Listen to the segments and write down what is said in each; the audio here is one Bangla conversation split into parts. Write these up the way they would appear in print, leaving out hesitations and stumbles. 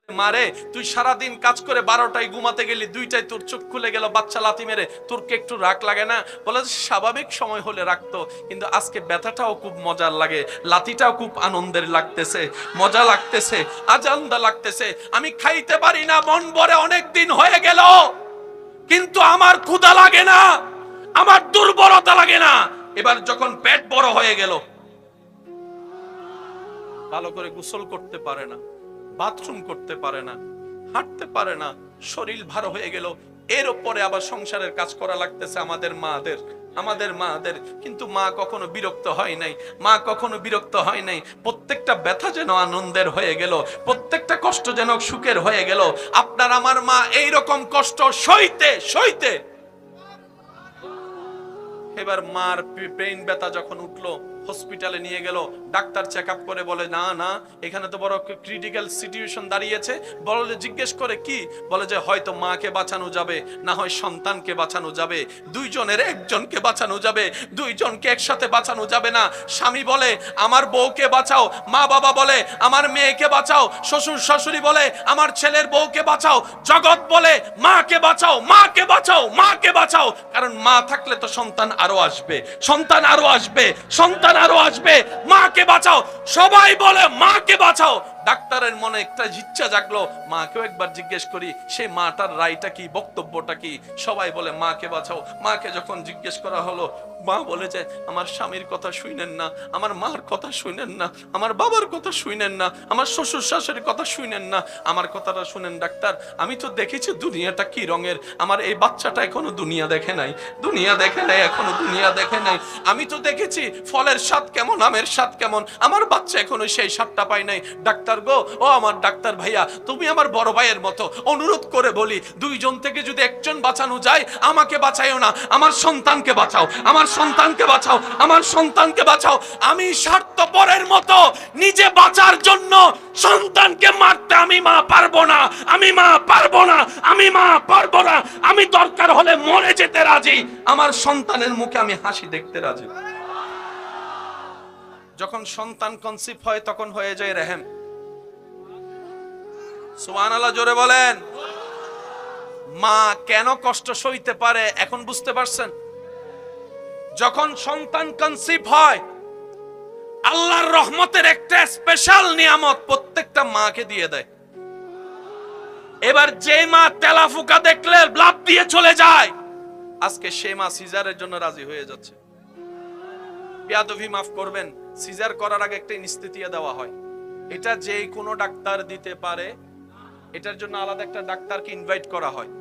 মারে তুই সারাদিন কাজ করে 12টায় ঘুমাতে গেলি, 2টায় তোর চোখ খুলে গেল, বাচ্চা লাথি মেরে, তোর কি একটু রাগ লাগে না? বলে স্বাভাবিক সময় হলে রাখতো, কিন্তু আজকে ব্যথাটাও খুব মজার লাগে, লাথিটাও খুব আনন্দের লাগতেছে, মজা লাগতেছে, আজান্দা লাগতেছে। আমি খাইতে পারি না, মন ভরে অনেক দিন হয়ে গেল, কিন্তু আমার ক্ষুধা লাগে না, আমার দুর্বলতা লাগে না। এবার যখন পেট বড় হয়ে গেল, ভালো করে গোসল করতে পারে না, বাথরুম করতে পারে না, হাঁটতে পারে না, শরীর ভার হয়ে গেল, এর উপরে আবার সংসারের কাজ করা লাগতেছে আমাদের মাদের। কিন্তু মা কখনো বিরক্ত হয় নাই, মা কখনো বিরক্ত হয় নাই। প্রত্যেকটা ব্যথা যেন আনন্দের হয়ে গেল, প্রত্যেকটা কষ্ট যেন সুখের হয়ে গেল। আপনার আমার মা এইরকম কষ্ট সইতে সইতে এবার মার ব্রেইন ব্যথা যখন উঠলো, হসপিটালে নিয়ে গেল, ডাক্তার চেক আপ করে বলে না না, এখানে তো বড় ক্রিটিক্যাল সিচুয়েশন দাঁড়িয়েছে। বলে জিজ্ঞেস করে কি, বলে যে হয়তো মাকে বাঁচানো যাবে, না হয় সন্তানকে বাঁচানো যাবে, দুইজনের একজনকে বাঁচানো যাবে, দুইজনকে একসাথে বাঁচানো যাবে না। স্বামী বলে আমার বউকে বাঁচাও, মা বাবা বলে আমার মেয়েকে বাঁচাও, শ্বশুর শাশুড়ি বলে আমার ছেলের বউকে বাঁচাও, জগৎ বলে মাকে বাঁচাও, মাকে বাঁচাও, মাকে বাঁচাও। কারণ মা থাকলে তো সন্তান আরো আসবে, সন্তান আরো আসবে, সন্তান আরো আসবে, মাকে বাঁচাও। সবাই বলে মাকে বাঁচাও। ডাক্তারের মনে একটা ইচ্ছা জাগলো, মাকেও একবার জিজ্ঞেস করি সেই মাটার রায়টা কি, বক্তব্যটা কি। সবাই বলে মাকে বাঁচাও। মাকে যখন জিজ্ঞেস করা হলো, মা বলে যে আমার স্বামীর কথা শুনেন না, আমার মার কথা শুনেন না, আমার বাবার কথা শুনেন না, আমার শ্বশুর শাশুড়ির কথা শুনেন না, আমার কথাটা শুনেন ডাক্তার। আমি তো দেখেছি দুনিয়াটা কি রঙের, আমার এই বাচ্চাটা এখনো দুনিয়া দেখে নাই, দুনিয়া দেখে নাই, এখনো দুনিয়া দেখে নাই। আমি তো দেখেছি ফলের স্বাদ কেমন, আমের স্বাদ কেমন, আমার বাচ্চা এখনো সেই স্বাদটা পায় নাই। ডাক্তার গো, ও আমার ডাক্তার ভাইয়া, তুমি আমার বড় ভাইয়ের মতো, অনুরোধ করে বলি, দুইজন থেকে যদি একজন বাঁচানো যায়, আমাকে বাঁচাইও না, আমার সন্তানকে বাঁচাও, আমার সন্তানকে বাঁচাও, আমার সন্তানকে বাঁচাও। আমি স্বার্থপরের মতো নিজে বাঁচার জন্য সন্তানকে মারতে আমি মা পারবো না, আমি মা পারবো না, আমি মা পারবো না। আমি দরকার হলে মরে যেতে রাজি, আমার সন্তানের মুখে আমি হাসি দেখতে রাজি। যখন সন্তান কনসিভ হয় তখন হয়ে যায় রেহেম। সুবহানাল্লাহ, জোরে বলেন। মা কেন কষ্ট সইতে পারে এখন বুঝতে পারছেন? যখন সন্তান কনসিভ হয়, আল্লাহর রহমতের একটা স্পেশাল নিয়ামত প্রত্যেকটা মাকে দিয়ে দেয়। এবার যে মা তেলাফুকা দেখলে লাফ দিয়ে চলে যায়, আজকে সে মা সিজারের জন্য রাজি হয়ে যাচ্ছে। বেয়াদবি মাফ করবেন, সিজার করার আগে একটা ইনস্তেতিয়া দেওয়া হয়, এটা যে কোনো ডাক্তার দিতে পারে, এটার জন্য আলাদা একটা ডাক্তারকে ইনভাইট করা হয়।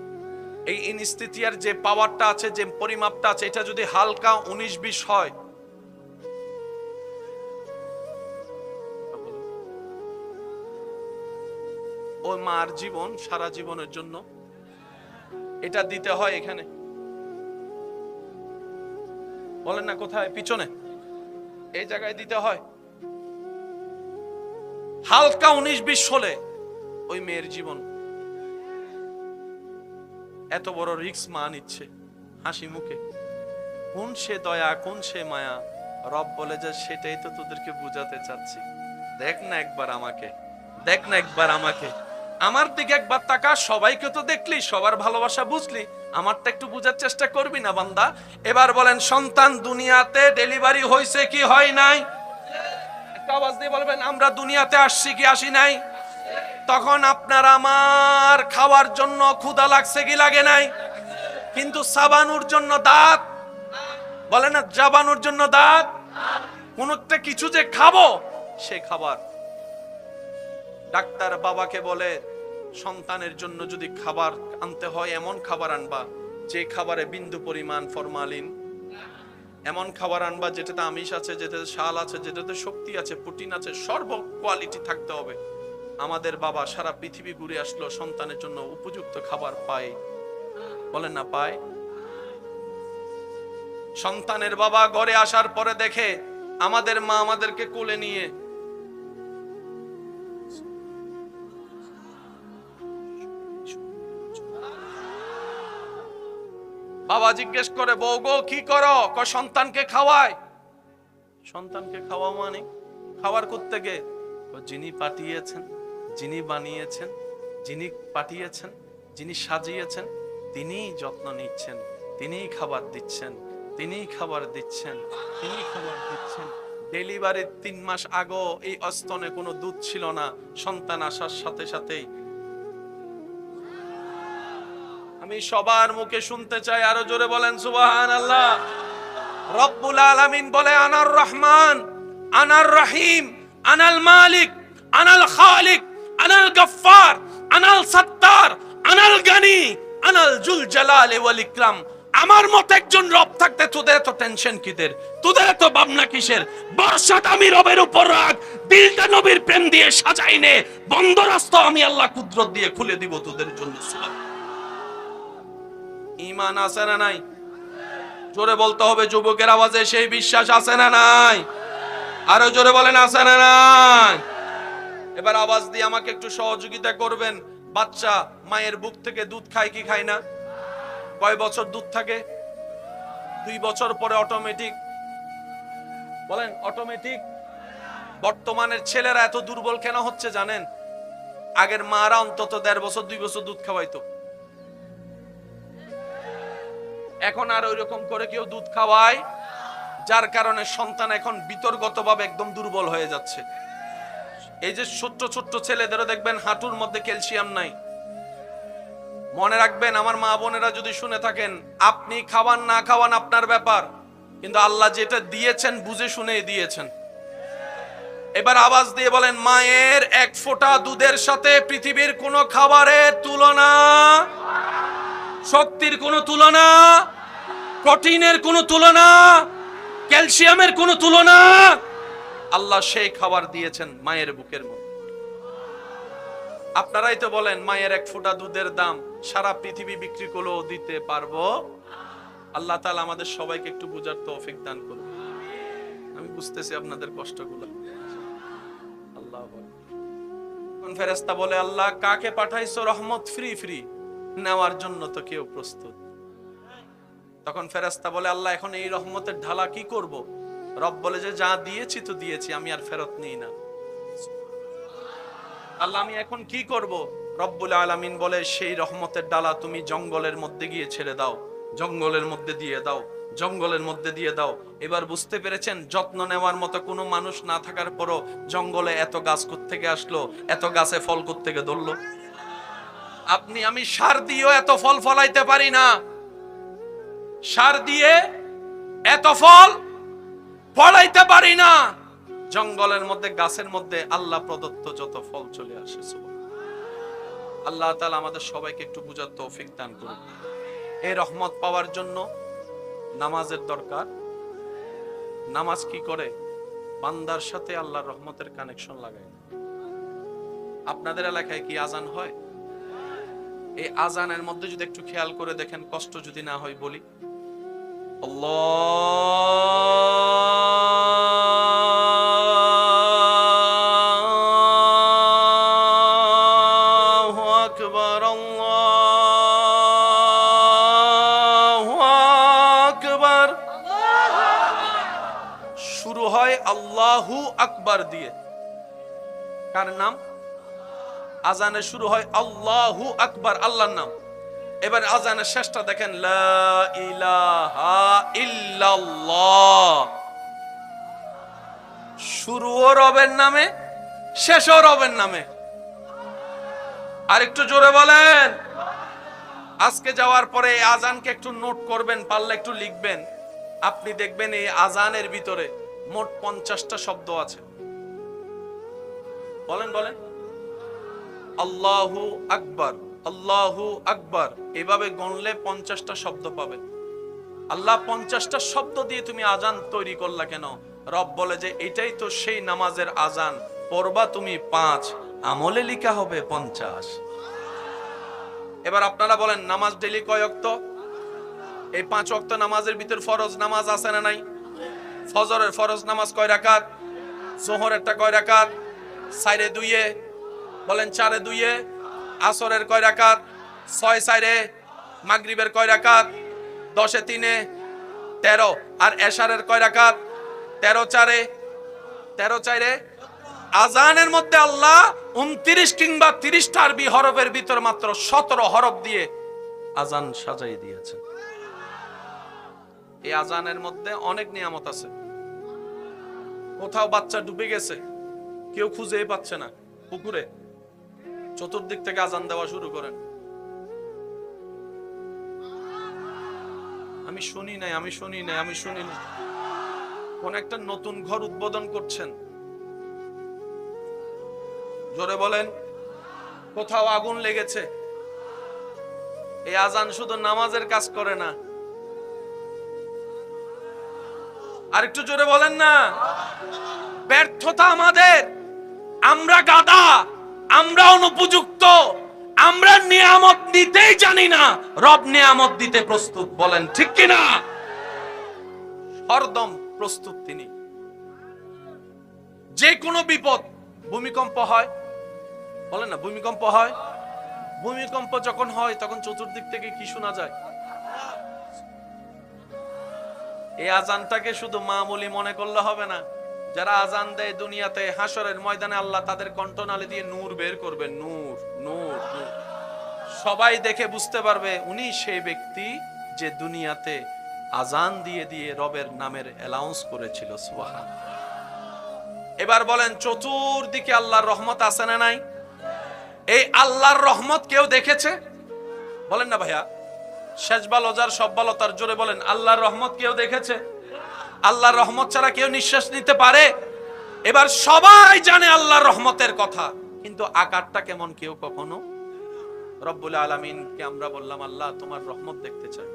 এই ইনস্তেতিয়ার যে পাওয়ারটা আছে, যে পরিমাপটা আছে, এটা যদি হালকা 19-20 হয়, ওই মার জীবন সারা জীবনের জন্য এটা দিতে হয়। এখানে বলেন না কোথায়, পিছনে এই জায়গায় দিতে হয়। হালকা 19-20 হলে ওই মেয়ের জীবন। এত বড় রিস্ক মা নিচ্ছে হাসি মুখে। কোন সে দয়া, কোন সে মায়া। রব বলে যে সেটাই তো তোদেরকে বুঝাতে চাচ্ছি, দেখ না একবার আমাকে, দেখ না একবার আমাকে, আমার দিকে একবার তাকা। সবাইকে তো দেখলি, সবার ভালোবাসা বুঝলি, আমারটা একটু বুঝার চেষ্টা করবি না বান্দা? এবার বলেন, সন্তান দুনিয়াতে ডেলিভারি হয়েছে কি হয় নাই? একটা আওয়াজ দিয়ে বলবেন, আমরা দুনিয়াতে আসছি কি আসি নাই? তখন আপনার আমার খাওয়ার জন্য ক্ষুধা লাগছে কি লাগে নাই? কিন্তু চাবানোর জন্য দাঁত, বলে না চাবানোর জন্য দাঁত, কোন একটা কিছু যে খাবো সে খাবার। ডাক্তার বাবাকে বলে সন্তানের জন্য যদি খাবার আনতে হয়, এমন খাবার আনবা যে খাবারে বিন্দু পরিমাণ ফরমালিন, এমন খাবার আনবা যেটাতে আমিষ আছে, যেটাতে শাল আছে, যেটাতে শক্তি আছে, প্রোটিন আছে, সর্ব কোয়ালিটি থাকতে হবে। আমাদের বাবা সারা পৃথিবী ঘুরে আসলো, সন্তানের জন্য উপযুক্ত খাবার পায়, বলেন না পায়? সন্তানের বাবা ঘরে আসার পরে দেখে আমাদের মা আমাদেরকে কোলে নিয়ে বাবা জিজ্ঞেস করে, বউ গো কি করো? সন্তানকে খাওয়ায়। সন্তানকে খাওয়া মানে খাওয়ার করতে গে, যিনি পাঠিয়েছেন, যিনি বানিয়েছেন, যিনি পাঠিয়েছেন, যিনি সাজিয়েছেন, তিনিই যত্ন নিচ্ছেন, তিনিই খাবার দিচ্ছেন, তিনিই খাবার দিচ্ছেন, তিনিই খাবার দিচ্ছেন। ডেলিভারির 3 মাস আগেও এই স্তনে কোনো দুধ ছিল না, সন্তান আসার সাথে সাথেই। আমি সবার মুখে শুনতে চাই, আরো জোরে বলেন সুবহানাল্লাহ। রব্বুল আলামিন বলে, আনার রহমান, আনার রহিম, আনাল মালিক, আনাল খালিক, আনাল গফফার, আনাল সত্তার, আনাল গানি, আনাল জুল জালালি ওয়াল ইকরাম। আমার মত একজন রব থাকতে তোদের এত টেনশন কিদের, তোদের এত ভাবনা কিসের? বর্ষাটা আমি রবের উপর রাখ, দিলটা নবীর প্রেম দিয়ে সাজাই নে, বন্ধ রাস্তা আমি আল্লাহ কুদরত দিয়ে খুলে দিব তোদের জন্য। ঈমান আছে না নাই? জোরে বলতে হবে যুবকের আওয়াজে, সেই বিশ্বাস আছে না নাই? আরো জোরে বলেন আছে না নাই? এবার আওয়াজ দিয়ে আমাকে একটু সহযোগিতা করবেন। বাচ্চা মায়ের বুক থেকে দুধ খায় কি খায় না? কয় বছর দুধ থাকে? 2 বছর পরে অটোমেটিক। বলেন অটোমেটিক। বর্তমানের ছেলেরা এত দুর্বল কেন হচ্ছে জানেন? আগের মারা অন্তত 1.5 বছর 2 বছর দুধ খাওয়াইতো, এখন আর ওই রকম করে কেউ দুধ খাওয়ায়, যার কারণে সন্তান এখন বিতর্গতভাবে একদম দুর্বল হয়ে যাচ্ছে। এই যে ছোট্ট ছোট্ট ছেলেদেরও দেখবেন হাঁটুর মধ্যে ক্যালসিয়াম নাই। মনে রাখবেন আমার মা বোনেরা যদি শুনে থাকেন, আপনি খাওয়ান না খাওয়ান আপনার ব্যাপার, কিন্তু আল্লাহ যেটা দিয়েছেন বুঝে শুনে দিয়েছেন। এবার আওয়াজ দিয়ে বলেন, মায়ের 1 ফোঁটা দুধের সাথে পৃথিবীর কোনো খাবারের তুলনা, শক্তির কোনো তুলনা, প্রোটিনের কোনো তুলনা, ক্যালসিয়ামের কোনো তুলনা। আল্লাহ সেই খাবার দিয়েছেন মায়ের বুকের মধ্যে। আপনারাই তো বলেন মায়ের 1 ফোঁটা দুধের দাম সারা পৃথিবী বিক্রি করলেও দিতে পারবো। আল্লাহ তাআলা আমাদের সবাইকে একটু বুঝার তৌফিক দান করুন। আমি বুঝতেছি আপনাদের কষ্টগুলো। আল্লাহ কোন ফেরেশতা বলে, আল্লাহ কাকে পাঠাইছো রহমত ফ্রি ফ্রি নেওয়ার জন্য? তো কেউ প্রস্তুত। তখন ফেরেশতা বলে, আল্লাহ এখন এই রহমতের ঢালা কি করব? রব বলে যে যা দিয়েছি তো দিয়েছি, আমি আর ফেরত নিই না। আল্লাহ আমি এখন কি করব? রব্বুল আলামিন বলে, সেই রহমতের ডালা তুমি জঙ্গলের মধ্যে গিয়ে ছেড়ে দাও, জঙ্গলের মধ্যে দিয়ে দাও, জঙ্গলের মধ্যে দিয়ে দাও। এবার বুঝতে পেরেছেন, যত্ন নেওয়ার মতো কোনো মানুষ না থাকার পরও জঙ্গলে এত গাছ কোত্থেকে আসলো, এত গাছে ফল কোত্থেকে ধরলো? আপনি আমি সার দিয়েও এত ফল ফলাইতে পারি না, সার দিয়ে এত ফল ফলাইতে পারি না। জঙ্গলের মধ্যে গাছের মধ্যে আল্লাহ প্রদত্ত যত ফল চলে আসে। আল্লাহ তাআলা আমাদের সবাইকে একটু বুঝার তৌফিক দান করুন। এই রহমত পাওয়ার জন্য নামাজের দরকার। নামাজ কি করে? বান্দার সাথে আল্লাহর রহমতের কানেকশন লাগায়। আপনাদের এলাকায় কি আজান হয়? এই আজানের মধ্যে যদি একটু খেয়াল করে দেখেন, কষ্ট যদি না হয় বলি, আল্লাহু আকবার, আল্লাহু আকবার। শুরু হয় আল্লাহু আকবার দিয়ে। কার নাম? আজানে শুরু হয় আল্লাহু আকবার, আল্লাহর নাম। এবার আজানের শেষটা দেখেন, লা ইলাহা ইল্লাল্লাহ। শুরুও রবের নামে, শেষও রবের নামে। আরেকটু জোরে বলেন। আজকে যাওয়ার পরে এই আজানকে একটু নোট করবেন, পারলে একটু লিখবেন। আপনি দেখবেন এই আজানের ভিতরে মোট 50টা শব্দ আছে। বলেন বলেন। আল্লাহু আকবার, আল্লাহু আকবার, এভাবে গণলে 50টা শব্দ পাবে। আল্লাহ 50টা শব্দ দিয়ে তুমি আজান তৈরি করলা কেন? রব বলে যে এটাই তো সেই নামাজের আজান, পড়বা তুমি 5, আমলে লিখা হবে 50। এবার আপনারা বলেন, নামাজ ডেইলি কয় ওয়াক্ত? এই 5 ওয়াক্ত নামাজের ভিতর ফরজ নামাজ আছে না নাই? ফজরের ফরজ নামাজ কয় রাকাত? যোহরেরটা কয় রাকাত? 4 2 বলেন 4 2। আসরের কয় রাকাত? 6 4। মাগরিবের কয় রাকাত? 10 3 13। আর এশারের কয় রাকাত? 13 4 13 4। আজানের মধ্যে আল্লাহ 29 কিংবা 30টা আরবি হরফের ভিতর মাত্র 17 হরফ দিয়ে আজান সাজাই দিয়েছেন। এই আজানের মধ্যে অনেক নিয়ামত আছে। কোথাও বাচ্চা ডুবে গেছে, কেউ খুঁজেই পাচ্ছে না, পুকুরে, চতুর্দিক থেকে আজান দেওয়া শুরু করেন। আমি শুনি নাই কোন একটা নতুন ঘর উদ্বোধন করছেন, জোরে বলেন। কোথাও আগুন লেগেছে। এই আজান শুধু নামাজের কাজ করে না, আর একটু জোরে বলেন না। ব্যর্থতা আমাদের, আমরা গাধা, আমরা অনুপযুক্ত, আমরা নিয়ামত দিতেই জানি না, রব নিয়ামত দিতে প্রস্তুত। বলেন ঠিক কিনা? হরদম প্রস্তুত তিনি। যে কোনো বিপদ, ভূমিকম্প হয়, বলেন না, ভূমিকম্প হয়। ভূমিকম্প যখন হয় তখন চতুর্দিক থেকে কি শোনা যায়? এই আজানটাকে শুধু মামুলি মনে করলে হবে না। যারা আজান দেয় দুনিয়াতে, হাসরের ময়দানে আল্লাহ তাদের কণ্ঠনালী দিয়ে নূর বের করবে। নূর, নূর, নূর। সবাই দেখে বুঝতে পারবে উনি সেই ব্যক্তি যে দুনিয়াতে আজান দিয়ে দিয়ে রবের নামের অ্যালাউন্স করেছিল। সুবহানাল্লাহ। এবার বলেন, চতুর্দিকে আল্লাহর রহমত আছে না নাই? এই আল্লাহর রহমত কেউ দেখেছে? বলেন না ভাইয়া। শেষ ভালো যার সব ভালো তার, জোরে বলেন আল্লাহর রহমত কেউ দেখেছে? আল্লাহর রহমত ছাড়া কেউ নিঃশ্বাস নিতে পারে? এবার সবাই জানে আল্লাহর রহমতের কথা, কিন্তু আকারটা কেমন কেউ কখনো। রব্বুল আলামিনকে আমরা বললাম, আল্লাহ তোমার রহমত দেখতে চাই।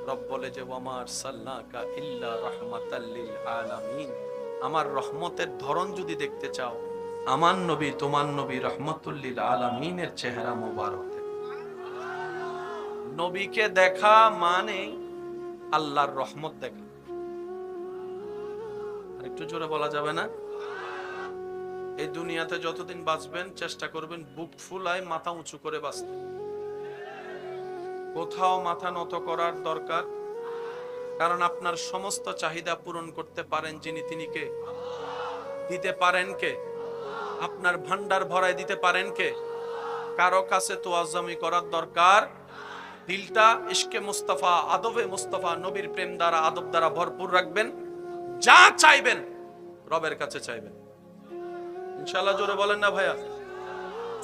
রব বলে যে ওয়ামা আরসালনাকা ইল্লা রাহমাতাল লিল আলামিন। আমার রহমতের ধরন যদি দেখতে চাও, আমার নবী, তোমার নবী রহমাতুল লিল আলামিনের চেহারা মোবারক। নবীকে দেখা মানে আল্লাহর রহমত দেখা। আর একটু জোরে বলা যাবে না? এই দুনিয়াতে যতদিন বাঁচবেন চেষ্টা করবেন বুক ফুলায় মাথা উঁচু করে বাঁচতে। কোথাও মাথা নত করার দরকার, কারণ আপনার সমস্ত চাহিদা পূরণ করতে পারেন যিনি, তিনি কে? দিতে পারেন কে? আপনার ভান্ডার ভরায় দিতে পারেন কে? কারো কাছে তোয়াজ্জমি করার দরকার। দিলটা ইশকে মুস্তাফা, আদবে মুস্তাফা, নবীর প্রেম দ্বারা, আদব দ্বারা ভরপুর রাখবেন। যা চাইবেন রবের কাছে চাইবেন, ইনশাআল্লাহ। জোরে বলেন না ভাইয়া।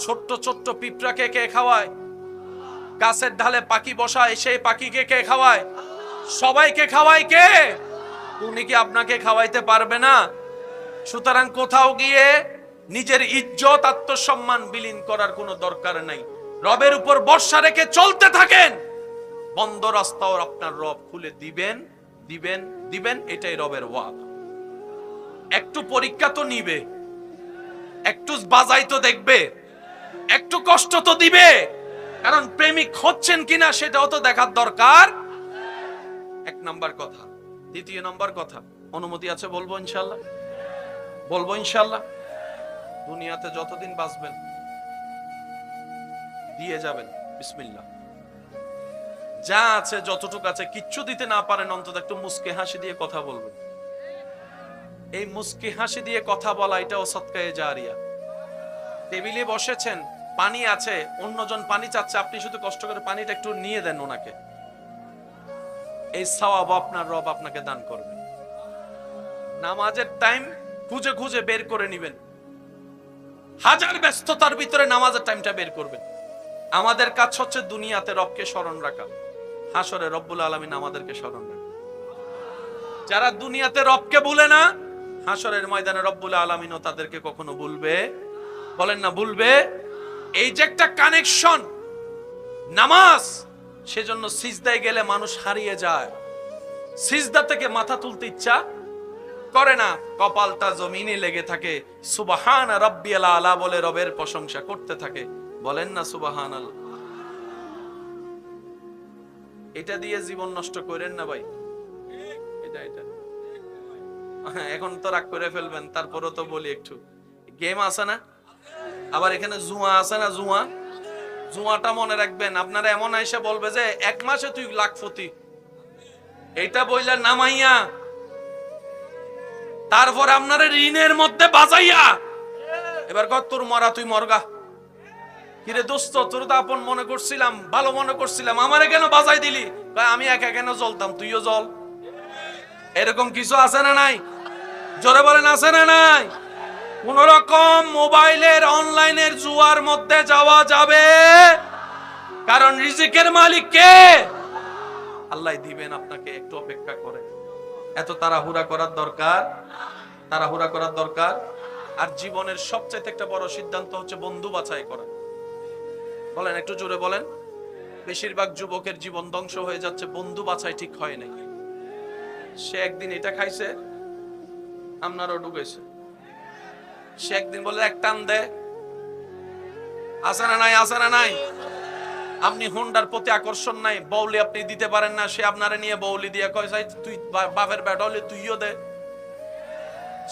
ছোট্ট ছোট্ট পিঁপড়াকে কে খাওয়ায়? গাছের ঢালে পাখি বসায়, সেই পাখিকে কে খাওয়ায়? সবাইকে খাওয়ায় কে? উনি কি আপনাকে খাওয়াইতে পারবে না? সুতরাং কোথাও গিয়ে নিজের ইজ্জত, আত্মসম্মান বিলীন করার কোনো দরকার নাই। রবের উপর ভরসা রেখে চলতে থাকেন, বন্ধ রাস্তাও আপনার রব খুলে দিবেন, দিবেন, দিবেন। এটাই রবের ওয়াদা। একটু পরীক্ষা তো নিবে, একটু বাজাই তো দেখবে, একটু কষ্ট তো দিবে, কারণ প্রেমিক হচ্ছেন কিনা সেটাও তো দেখার দরকার। এক নাম্বার কথা। দ্বিতীয় নাম্বার কথা, অনুমতি আছে বলবো ইনশাআল্লাহ? বলবো ইনশাআল্লাহ। দুনিয়াতে যতদিন বাঁচবেন দিয়ে যাবেন বিসমিল্লাহ। যা আছে, যতটুকু আছে, কিচ্ছু দিতে না পারেন অন্তত একটু মুস্কি হাসি দিয়ে কথা বলবেন। এই মুস্কি হাসি দিয়ে কথা বলা, এটাও সদকায়ে জারিয়া। টেবিলে বসেছেন, পানি আছে, অন্যজন পানি চাচ্ছে, আপনি শুধু কষ্ট করে পানিটা একটু নিয়ে দেন ওনাকে, এই সওয়াব আপনার রব আপনাকে দান করবে। নামাজের টাইম খুঁজে খুঁজে বের করে নিবেন, হাজার ব্যস্ততার ভিতরে নামাজের টাইমটা বের করবেন। আমাদের কাজ হচ্ছে দুনিয়াতে রবকে স্মরণ রাখা, হাসরে রব্বুল আলামিন আমাদেরকে স্মরণ রাখা। যারা দুনিয়াতে রবকে ভুলে না, হাসরের ময়দানে রব্বুল আলামিনও তাদেরকে কখনো ভুলবে, বলেন না ভুলবে। এই যে একটা কানেকশন নামাজ, সেজন্য সিজদায় গেলে মানুষ হারিয়ে যায়। সিজদা থেকে মাথা তুলতে ইচ্ছা করে না, কপালটা জমিনে লেগে থাকে। সুবহান রাব্বিয়াল আলা বলে রবের প্রশংসা করতে থাকে। বলেন না সুবহানাল্লাহ। এটা দিয়ে জীবন নষ্ট করেন না ভাই। এটা এটা এখন তো রাগ করে ফেলবেন, তারপরও তো বলি একটু। গেম আছে না, আবার এখানে জুয়া আছে না, জুয়া, জুয়াটা মনে রাখবেন। আপনারা এমন আইসা বলবে যে 1 মাসে তুই লাখপতি, এইটা বইলা নামাইয়া তারপর আপনারা ঋণের মধ্যে বাজাইয়া এবার কত তোর মরা তুই মরগা। কিরে দোস্ত, তোর তো আপন মনে করছিলাম, ভালো মনে করছিলাম, আমারে কেন বাজাই দিলি? আমি একা কেন জ্বলতাম, তুইও জ্বল। এরকম কিছু আছে না নাই? জোরে বলেন আছে না নাই? কোন রকম মোবাইলের অনলাইনের জুয়ার মধ্যে যাওয়া যাবে, কারণ রিজিকের মালিক কে? আল্লাহ দিবেন আপনাকে, একটু অপেক্ষা করে। এত তাড়াহুড়া করার দরকার, তাড়াহুড়া করার দরকার। আর জীবনের সবচেয়ে একটা বড় সিদ্ধান্ত হচ্ছে বন্ধু বাছাই করা। বলেন একটু জোরে বলেন। বেশিরভাগ যুবকের জীবন ধ্বংস হয়ে যাচ্ছে, বন্ধু বাছাই ঠিক হয় নাই। সে একদিন এটা খাইছে, আপনারও ঢুকেছে। সে একদিন বলে এক টান দে, আছে না নাই? আছে না নাই? আপনি হুন্ডার প্রতি আকর্ষণ নাই, বউলি আপনি দিতে পারেন না, সে আপনারে নিয়ে বউলি দিয়ে কয় চাই তুই বাপের বেটা হলে তুইও দে।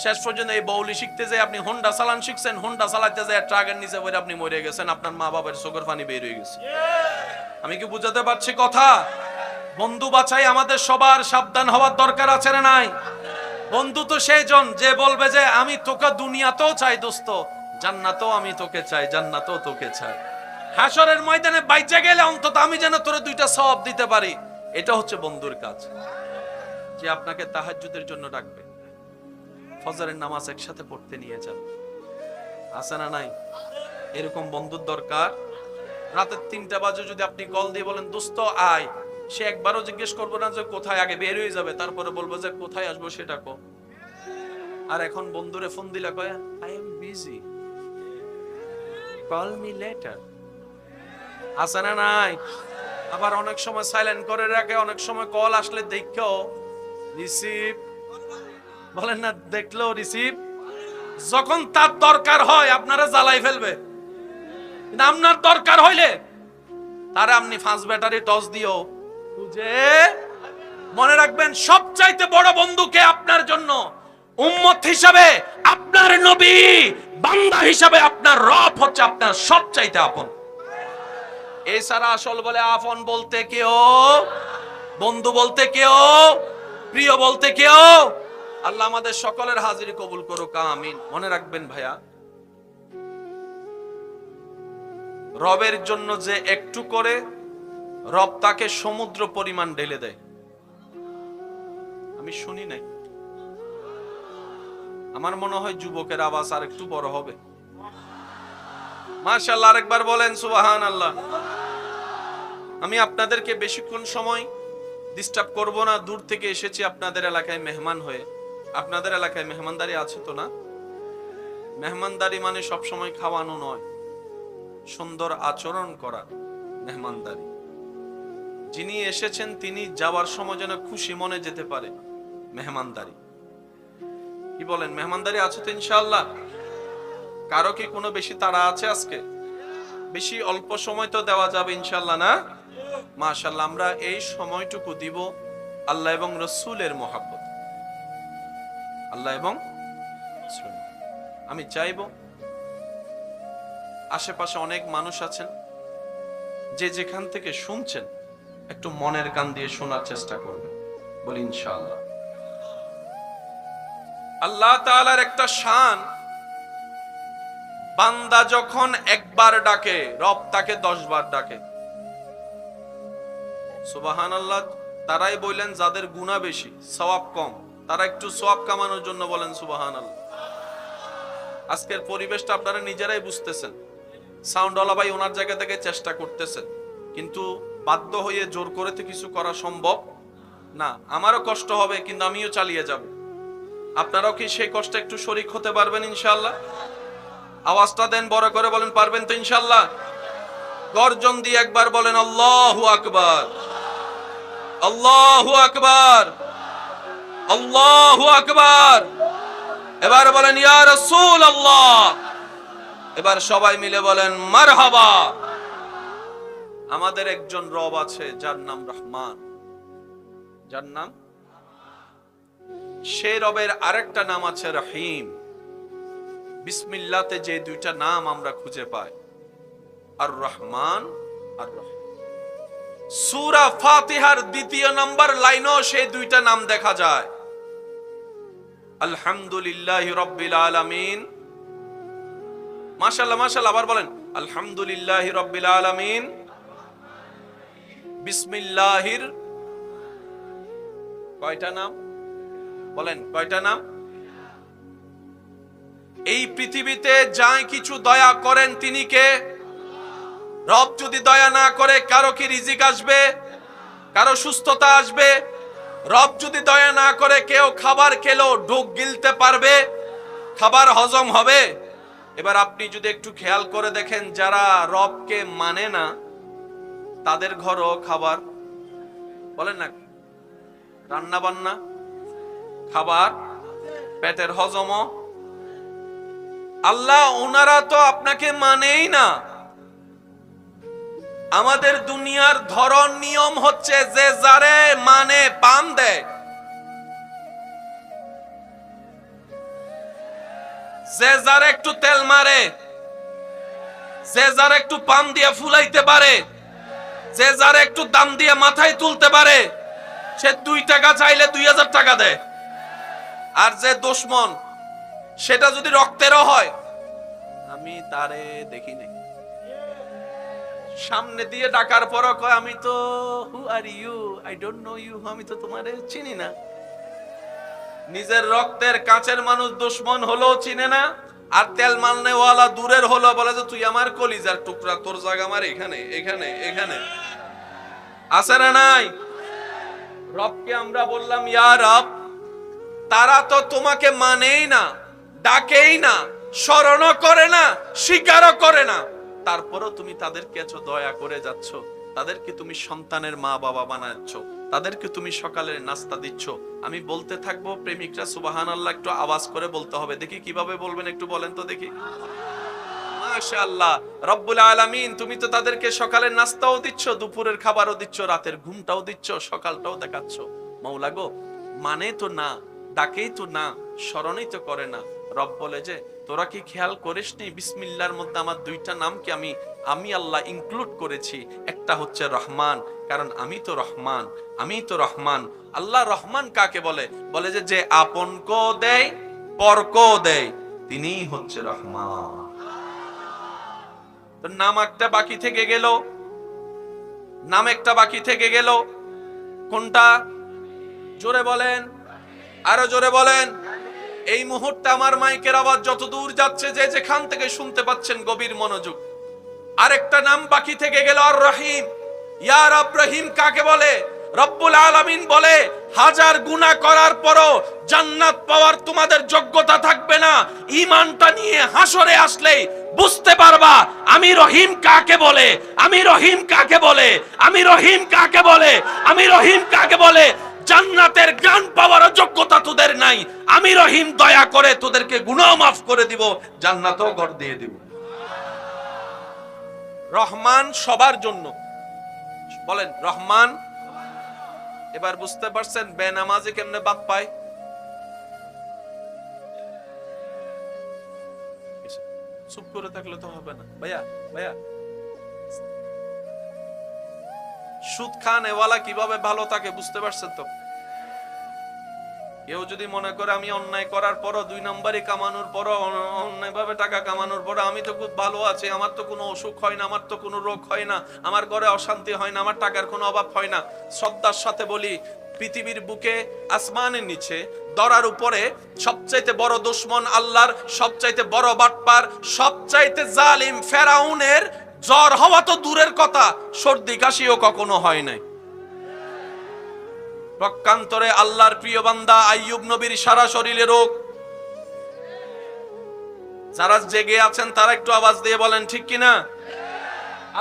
শেষ পর্যন্ত এই বউলি শিখতে যে আপনি হোন্ডা চালান শিখছেন, হোন্ডা চালাতে যায় ট্রাকের নিচে পড়ে আপনি মরে গেছেন, আপনার মা বাবার চোখের পানি বের হয়ে গেছে। আমি কি বুঝাতে পারছি কথা? বন্ধু বাছাই আমাদের সবার সাবধান হওয়ার দরকার আছে না নাই? বন্ধু তো সেই জন যে বলবে যে আমি তোকে দুনিয়াতেও চাই দোস্ত, জান্নাতেও আমি তোকে চাই, জান্নাতেও তোকে চাই। হাসরের ময়দানে বাইচা গেলে অন্তত আমি যেন তোরে দুইটা সওয়াব দিতে পারি। এটা হচ্ছে বন্ধুর কাজ, যে আপনাকে তাহাজ্জুদের জন্য ডাকবে, ফজরের নামাজ একসাথে পড়তে নিয়ে যান। আছে না নাই? এরকম বন্ধুর দরকার। রাতের 3টা বাজে যদি আপনি কল দিয়ে বলেন দোস্ত আয়, সে একবারও জিজ্ঞেস করবো না যে কোথায়, আগে বের হয়ে যাবে, তারপরে বলবো যে কোথায় আসবো সেটা কো। আর এখন বন্ধুরে ফোন দিলে কয় I am busy, call me letter. আছে না নাই? আবার অনেক সময় সাইলেন্ট করে রাখে, অনেক সময় কল আসলে দেখেও রিসিভ বলেন না, দেখলেও রিসিভ। যখন তার দরকার হয় আপনারা জ্বালাই ফেলবে, কিন্তু আপনার দরকার হইলে তারা আপনি 5 ব্যাটারি টস দিও বুঝে। মনে রাখবেন সবচাইতে বড় বন্ধুকে আপনার জন্য উম্মত হিসাবে আপনার নবী, বান্দা হিসাবে আপনার রব হচ্ছে আপনার সবচাইতে আপন। এছাড়া আসল বলে আপন বলতে কেউ, বন্ধু বলতে কেউ, প্রিয় বলতে কেউ। আল্লাহ আমাদের সকলের হাজিরি কবুল করুক, আমিন। মনে রাখবেন ভাইয়া, রবের জন্য যে একটু করে, রব তাকে সমুদ্র পরিমাণ ঢেলে দেয়। আমি শুনি নাই, আমার মনে হয় যুবকের আওয়াজ আর একটু বড় হবে। মাশাআল্লাহ, আরেকবার বলেন সুবহানাল্লাহ। আমি আপনাদেরকে বেশিক্ষণ সময় ডিস্টার্ব করব না, দূর থেকে এসেছি আপনাদের এলাকায় মেহমান হয়ে। আপনাদের এলাকায় মেহমানদারি আছে তো না? মেহমানদারি মানে সব সময় খাওয়ানো নয়, সুন্দর আচরণ করা মেহমানদারি। যিনি এসেছেন তিনি যাওয়ার সময় যেন খুশি মনে যেতে পারে, মেহমানদারি। কি বলেন, মেহমানদারি আছে তো ইনশাআল্লাহ? কারো কি কোনো বেশি তাড়া আছে আজকে? বেশি অল্প সময় তো দেওয়া যাবে ইনশাআল্লাহ না? মাশাআল্লাহ, আমরা এই সময়টুকু দিব আল্লাহ এবং রাসূলের মহব্বত, আল্লাহ এবং রাসূল। আমি চাইবো আশেপাশে অনেক মানুষ আছেন, যে যেখান থেকে শুনছেন একটু মনের কান দিয়ে শোনার চেষ্টা করবেন। বলি ইনশাআল্লাহ। আল্লাহ তাআলার একটা শান, বান্দা যখন একবার ডাকে রব তাকে 10 বার ডাকে। সুবহানাল্লাহ। তারাই বললেন যাদের গুনাহ বেশি, সওয়াব কম, তারা একটু সওয়াব কামানোর জন্য বলেন সুবহানাল্লাহ। আজকের পরিবেশটা আপনারা নিজেরাই বুঝতেছেন। সাউন্ডওয়ালা ভাই ওনার জায়গা থেকে চেষ্টা করতেছেন, কিন্তু বাধ্য হয়ে জোর করে তো কিছু করা সম্ভব না। আমারও কষ্ট হবে, কিন্তু আমিও চালিয়ে যাব। আপনারাও কি সেই কষ্টে একটু শরীক হতে পারবেন ইনশাআল্লাহ? আওয়াজটা দেন বড় করে, বলেন পারবেন তো ইনশাআল্লাহ? গর্জন দিয়ে একবার বলেন আল্লাহু আকবার, আল্লাহু আকবার, আল্লাহু আকবার। এবার বলেন ইয়া রাসূলুল্লাহ। এবার সবাই মিলে বলেন মারহাবা। আমাদের একজন রব আছে যার নাম রহমান, যার নাম, সেই রবের আরেকটা নাম আছে রহিম। বিসমিল্লাহতে যে দুইটা নাম আমরা খুঁজে পাই, আর রহমান আর রহিম। সূরা ফাতিহার 2 নম্বর লাইনেও সেই দুইটা নাম দেখা যায়। আলহামদুলিল্লাহি রাব্বিল আলামিন, মাশাআল্লাহ মাশাআল্লাহ। আবার বলেন আলহামদুলিল্লাহি রাব্বিল আলামিন বিসমিল্লাহির, কয়টা নাম বলেন, কয়টা নাম? এই পৃথিবীতে যাই কিছু দয়া করেন তিনি কে? রব যদি দয়া না করে কারো কি রিজিক আসবে? কারো সুস্থতা আসবে? রব যদি দয়া না করে কেউ খাবার খেলো ঢোক গিলতে পারবে? খাবার হজম হবে? এবার আপনি যদি একটু খেয়াল করে দেখেন, যারা রবকে মানে না তাদের ঘরও খাবার, বলেন না, রান্না বান্না, খাবার, পেটের হজমও। আল্লাহ ওনারা তো আপনাকে মানেই না। আমাদের দুনিয়ার ধরন নিয়ম হচ্ছে যে যারে মানে পাম দেয়, যে যারে একটু তেল মারে, যে যারে একটু পাম দিয়ে ফুলাইতে পারে, যে যারে একটু দাম দিয়ে মাথায় তুলতে পারে, সে 2 টাকা চাইলে 2000 টাকা দেয়। আর যে দুশমন সেটা যদি রক্তেরও হয়, আমি তারে দেখি নাই, সামনে দিয়ে ডাকার পর কয় আমি তো who are you, I don't know you, আমি তো তোমারে চিনি না। নিজের রক্তের কাছের মানুষ দুশমন হলো চিনে না, আর তেল মাননেওয়ালা দূরের হলো বলে যে তুই আমার কলিজার টুকরা, তোর জায়গা আমার এখানে এখানে এখানে। আছে না নাই? রবকে আমরা বললাম ইয়া রব, তারা তো তোমাকে মানেই না, ডাকেই না, স্মরণও করে না, স্বীকারও করে না, তারপরও তুমি তাদেরকে এত দয়া করে যাচ্ছ, তাদেরকে তুমি সন্তানের মা বাবা বানাচ্ছ, তাদেরকে তুমি সকালের নাস্তা দিচ্ছ। আমি বলতে থাকবো, প্রেমিকরা সুবহানাল্লাহ একটু আওয়াজ করে বলতে হবে। দেখি কিভাবে বলবেন, একটু বলেন তো দেখি। মাশাআল্লাহ, রব্বুল আলামিন তুমি তো তাদেরকে সকালের নাস্তাও দিচ্ছ, দুপুরের খাবারও দিচ্ছ, রাতের ঘুমটাও দিচ্ছ, সকালটাও দেখাচ্ছ। মাওলা গো, মানে তো না, ডাকেই তো না, স্মরণই তো করে না। রব বলে যে তোরা কি খেয়াল করিসনি বিসমিল্লাহর মধ্যে আমার 2টা নামকে আমি আল্লাহ ইনক্লুড করেছি। একটা হচ্ছে রহমান, কারণ আমি তো রহমান, আমি তো রহমান। আল্লাহ রহমান কাকে বলে? বলে যে যে আপনকো দেয় পরকো দেয়, তিনিই হচ্ছে রহমান। তো নাম একটা বাকি থেকে গেল, নাম একটা বাকি থেকে গেল, কোনটা? জোরে বলেন, আরো জোরে বলেন। এই মুহূর্তে আমার মাইকের আওয়াজ যত দূর যাচ্ছে, যে যেখান থেকে শুনতে পাচ্ছেন গভীর মনোযোগ। আরেকটা নাম বাকি থেকে গেল, আর রহিম। ইয়া রব, রহিম কাকে বলে? রব্বুল আলামিন বলে 1000 গুনাহ করার পরও জান্নাত পাওয়ার তোমাদের যোগ্যতা থাকবে না, ঈমানটা নিয়ে হাসরে আসলেই বুঝতে পারবা আমি রহিম কাকে বলে, আমি রহিম কাকে বলে, আমি রহিম কাকে বলে, আমি রহিম কাকে বলে। জান্নাতের জ্ঞান পাওয়ার যোগ্যতা তোদের নাই, আমি রহিম দয়া করে তোদেরকে গুনাহ মাফ করে দিব, জান্নাতও ঘর দিয়ে দিব। রহমান সবার জন্য, বলেন রহমান। এবার বুঝতে পারছেন বেনামাজি কেমনে বাদ পায়? চুপ করে থাকলে তো হবে না। ভাইয়া ভাইয়া, সুদ খান এওয়ালা কিভাবে ভালো থাকে বুঝতে পারছেন তো? কেউ যদি মনে করে আমি অন্যায় করার পরও, 2 নম্বরে কামানোর পরও, অন্যায় ভাবে টাকা কামানোর পরও আমি তো খুব ভালো আছি, আমার তো কোনো অসুখ হয় না, আমার তো কোনো রোগ হয় না, আমার ঘরে অশান্তি হয় না, আমার টাকার কোনো অভাব হয় না। শ্রদ্ধার সাথে বলি, পৃথিবীর বুকে আসমানের নিচে দরার উপরে সবচাইতে বড় দুশমন আল্লাহর, সবচাইতে বড় বাটপার, সবচাইতে জালিম ফেরাউনের জ্বর হওয়া তো দূরের কথা, সর্দি কাশিও কখনো হয় নাই। পক্ষান্তরে আল্লাহর প্রিয় বান্দা আইয়ুব নবীর সারা শরীরে রোগ। যারা জেগে আছেন তারা একটু আওয়াজ দিয়ে বলেন ঠিক কিনা।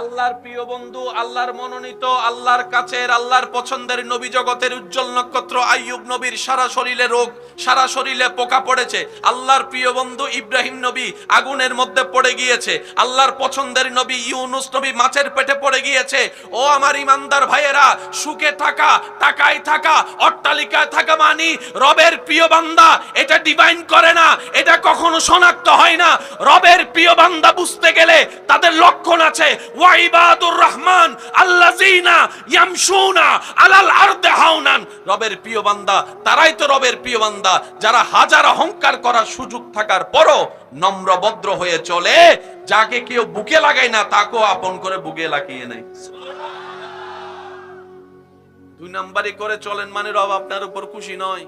আল্লাহর প্রিয় বন্ধু, আল্লাহর মনোনীত, আল্লাহর কাছের, আল্লাহর পছন্দের নবী, জগতের উজ্জ্বল নক্ষত্র আইয়ুব নবীর সারা শরীরে রোগ, সারা শরীরে পোকা পড়েছে। আল্লাহর প্রিয় বন্ধু ইব্রাহিম নবী আগুনের মধ্যে পড়ে গিয়েছে। আল্লাহর পছন্দের নবী ইউনুস নবী মাছের পেটে পড়ে গিয়েছে। ও আমার ইমানদার ভাইয়েরা, সুখে থাকা, টাকায় থাকা, অট্টালিকায় থাকা মানি রবের প্রিয় বান্দা, এটা ডিভাইন করে না, এটা কখনো শনাক্ত হয় না। রবের প্রিয় বান্দা বুঝতে গেলে তাদের লক্ষণ আছে। ওয়া ইবাদুর রহমান আল্লাযিনা ইয়ামশুনা আলাল আরদি হাওনান। রবের প্রিয় বান্দা তারাই তো রবের প্রিয় বান্দা যারা হাজার অহংকার করার সুযোগ থাকার পরও নম্র ভদ্র হয়ে চলে, যাকে কেউ বুকে লাগায় না তাকেও আপন করে বুকে লাগিয়ে নেয়। দুই নাম্বারি করে চলেন মানে রব আপনার উপর খুশি নয়।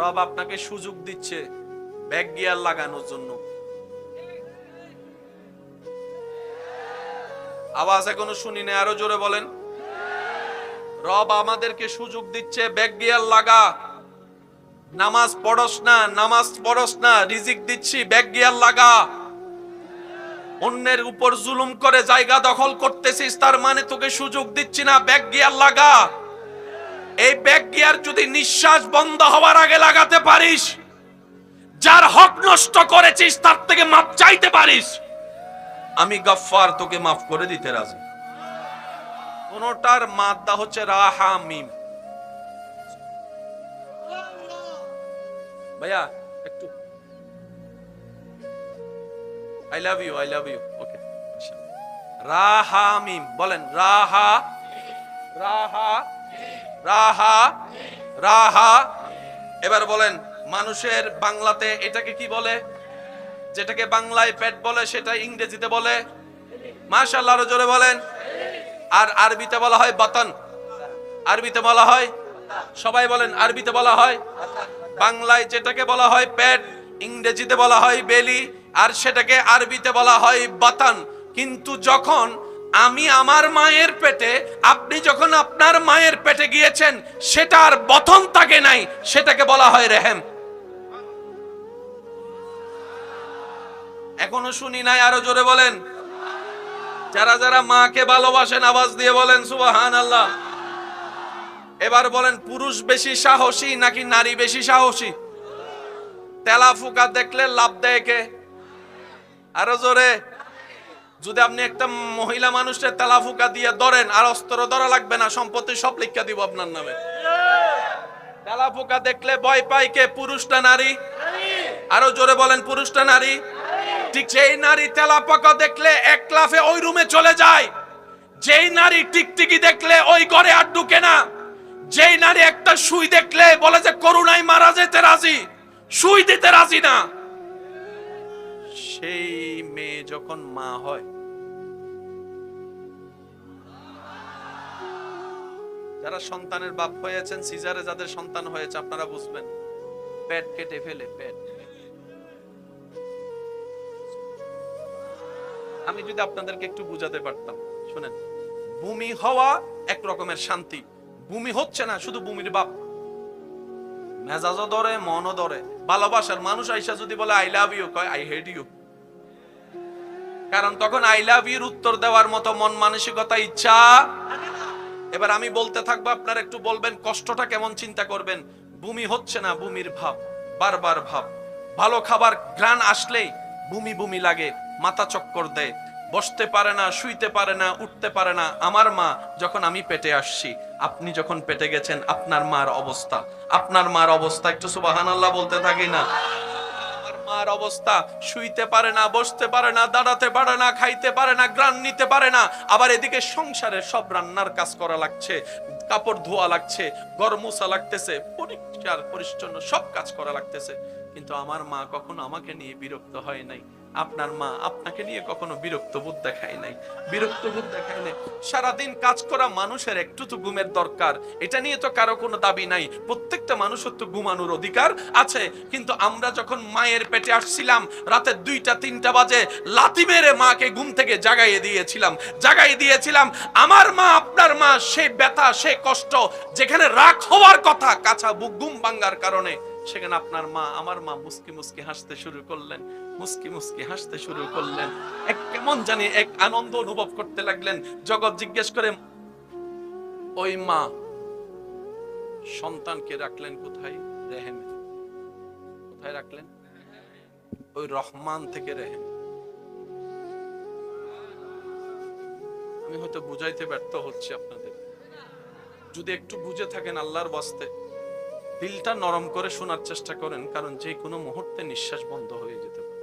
রব আপনাকে সুযোগ দিচ্ছে ব্যাক গিয়ার লাগানোর জন্য। আওয়াজ এখনো শুনি না, আরো জোরে বলেন। রব আমাদেরকে সুযোগ দিচ্ছে ব্যাক গিয়ার লাগা। নামাজ পড়স না, রিজিক দিচ্ছি ব্যাক গিয়ার লাগা। অন্যের উপর জুলুম করে জায়গা দখল করতেছিস, তার মানে তোকে সুযোগ দিচ্ছি না, ব্যাক গিয়ার লাগা। এই ব্যাক গিয়ার যদি নিঃশ্বাস বন্ধ হওয়ার আগে লাগাতে পারিস, যার হক নষ্ট করেছিস তার থেকে মাপ চাইতে পারিস, আমি গফফার তোকে মাফ করে দিতে রাজি। কোনটার মাদ্দা হচ্ছে রা হা মিম। ভাইয়া একটু আই লাভ ইউ ওকে। রা হা মিম বলেন, রা হা। এবার বলেন মানুষের বাংলাতে এটাকে কি বলে? যেটাকে বাংলায় পেট বলে সেটা ইংরেজিতে বলে মাশাআল্লাহ, আরো জোরে বলেন। আর আরবিতে বলা হয় বাতন। আরবিতে বলা হয়, সবাই বলেন, আরবিতে বলা হয়। বাংলায় যেটাকে বলা হয় পেট, ইংরেজিতে বলা হয় বেলি, আর সেটাকে আরবিতে বলা হয় বাতন। কিন্তু যখন আমি আমার মায়ের পেটে, আপনি যখন আপনার মায়ের পেটে গিয়েছেন, সেটা আর বতন থাকে নাই, সেটাকে বলা হয় রেহেম। এখনো শুনি নাই, আরো জোরে বলেন। যারা যারা মাকে ভালোবাসেন আওয়াজ দিয়ে বলেন সুবহানাল্লাহ। এবার বলেন পুরুষ বেশি সাহসী নাকি নারী বেশি সাহসী? তেলাফুকা দেখলে লাভ দেয় কে? আরো জোরে। যদি আপনি একটা মহিলা মানুষের তেলাফুকা দিয়ে ধরেন, আর অস্ত্র ধরা লাগবে না, সম্পত্তি সব লিখা দিব আপনার নামে। তেলাফুকা দেখলে ভয় পায় কে, পুরুষ না নারী? আরো জোরে বলেন, পুরুষ না নারী? ঠিক যেই নারী তেলাপোকা দেখলে এক লাফে ওই রুমে চলে যায়, যেই নারী টিকটিকি দেখলে ওই ঘরে আর ঢুকে না, যেই নারী একটা সুই দেখলে বলে যে করুণায় মারা যেতে রাজি, সুই দিতে রাজি না, সেই মেয়ে যখন মা হয়, যারা সন্তানের বাপ হয়েছেন, সিজারে যাদের সন্তান হয়েছে আপনারা বুঝবেন, পেট কেটে ফেলে পেট। আমি যদি আপনাদেরকে একটু বুঝাতে পারতাম, শুনেন, ভূমি হওয়া এক রকমের শান্তি, ভূমি হচ্ছে না, শুধু ভূমির বাপ মেজাজও ধরে, মনও ধরে। ভালোবাসার মানুষ আইসা যদি বলে আই লাভ ইউ, কয় আই হেট ইউ। কারণ তখন আই লাভ ইউর উত্তর দেওয়ার মতো মন মানসিকতা, ইচ্ছা। এবার আমি বলতে থাকবো, আপনারা একটু বলবেন কষ্টটা কেমন, চিন্তা করবেন। ভূমি হচ্ছে না, ভূমির ভাব, বারবার ভাব। ভালো খাবার ঘ্রাণ আসলেই ভূমি ভূমি লাগে, মাথা চক্কর দেয়, বসতে পারে না, শুইতে পারে না, উঠতে পারে না। আমার মা যখন আমি পেটে আসছি, আপনি যখন পেটে গেছেন, আপনার মার অবস্থা, আপনার মার অবস্থা, একটু সুবহানাল্লাহ বলতে থাকি না। আমার মার অবস্থা, শুইতে পারে না, বসতে পারে না, দাঁড়াতে পারে না, খাইতে পারে না, ঘ্রাণ নিতে পারে না। আবার এদিকে সংসারের সব রান্নার কাজ করা লাগছে, কাপড় ধোয়া লাগছে, ঘর মোছা লাগতেছে, পরিষ্কার পরিচ্ছন্ন সব কাজ করা লাগতেছে। কিন্তু আমার মা কখনো আমাকে নিয়ে বিরক্ত হয় নাই। আপনার মা আপনাকে নিয়ে কখনো বিরক্ত বোধ দেখায় নাই, বিরক্ত বোধ দেখায় নাই। সারাদিন কাজ করা মানুষের একটু তো ঘুমের দরকার, এটা নিয়ে তো কারো কোনো দাবি নাই। প্রত্যেকটা মানুষের তো ঘুমানোর অধিকার আছে। কিন্তু আমরা যখন মায়ের পেটে আসছিলাম, রাতে 2টা-3টা বাজে লাথি মেরে মাকে ঘুম থেকে জাগাইয়ে দিয়েছিলাম। আমার মা, আপনার মা, সেই ব্যথা, সেই কষ্ট, যেখানে রাগ হওয়ার কথা, কাঁচা বুক ঘুম ভাঙার কারণে, সেখানে আপনার মা, আমার মা মুস্কি মুস্কি হাসতে শুরু করলেন, মুস্কি মুস্কি হাসতে শুরু করলেন। এক কেমন জানি এক আনন্দ অনুভব করতে লাগলেন। জগৎ জিজ্ঞেস করে, ওই মা সন্তানকে রাখলেন কোথায়? রেহেমে। কোথায় রাখলেন? ওই রহমান থেকে রেহেম। আমি হয়তো বুঝাইতে ব্যর্থ হচ্ছি আপনাদের, যদি একটু বুঝে থাকেন আল্লাহর ওয়াস্তে দিলটা নরম করে শোনার চেষ্টা করেন, কারণ যে কোনো মুহূর্তে নিঃশ্বাস বন্ধ হয়ে যেতে পারে।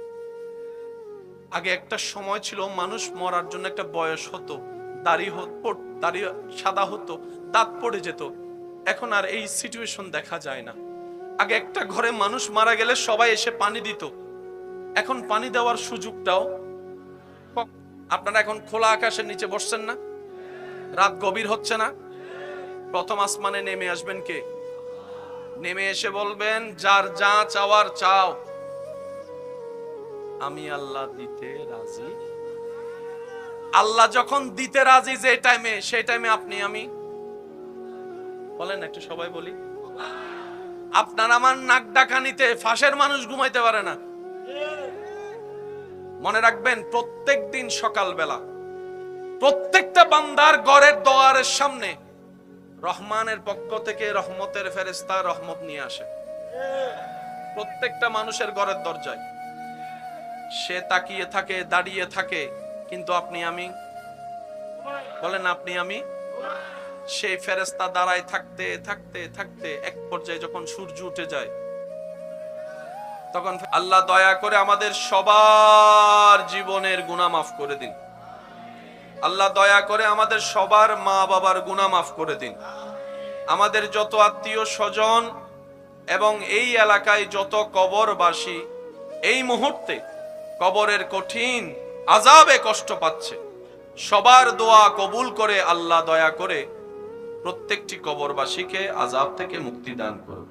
আগে একটা সময় ছিল মানুষ মরার জন্য একটা বয়স হতো, দাড়ি সাদা হতো, দাঁত পড়ে যেত। এখন আর এই সিচুয়েশন দেখা যায় না। আগে একটা ঘরে মানুষ মারা গেলে সবাই এসে পানি দিত, এখন পানি দেওয়ার সুযোগটাও। আপনারা এখন খোলা আকাশের নিচে বসছেন না, রাত গভীর হচ্ছে না, প্রথম আসমানে নেমে আসবেন কে? নেমে এসে বলবেন, যার যা চাওয়ার চাও, আমি আল্লাহ দিতে রাজি। আল্লাহ যখন দিতে রাজি যে টাইমে, সেই টাইমে আপনি আমি বলেন, একটু সবাই বলি। আপনার আমার নাক ডাকানিতে ফাঁসের মানুষ ঘুমাইতে পারে না। মনে রাখবেন, প্রত্যেক দিন সকালবেলা প্রত্যেকটা বান্দার ঘরের দোয়ারের সামনে রহমানের পক্ষ থেকে রহমতের ফেরেশতা রহমত নিয়ে আসে। প্রত্যেকটা মানুষের ঘরের দরজায় সে তাকিয়ে থাকে, দাঁড়িয়ে থাকে, কিন্তু আপনি আমি বলেন, আপনি আমি সেই ফেরেশতা দাঁড়ায় থাকতে থাকতে থাকতে এক পর্যায়ে যখন সূর্য উঠে যায়, তখন আল্লাহ দয়া করে আমাদের সবার জীবনের গুনাহ মাফ করে দিন। আল্লাহ দয়া করে আমাদের সবার মা বাবার গুনাহ মাফ করে দিন। আমাদের যত আত্মীয় স্বজন এবং এই এলাকায় যত কবরবাসী এই মুহূর্তে কবরের কঠিন আযাবে কষ্ট পাচ্ছে, সবার দোয়া কবুল করে আল্লাহ দয়া করে প্রত্যেকটি কবরবাসীকে আযাব থেকে মুক্তি দান করুন।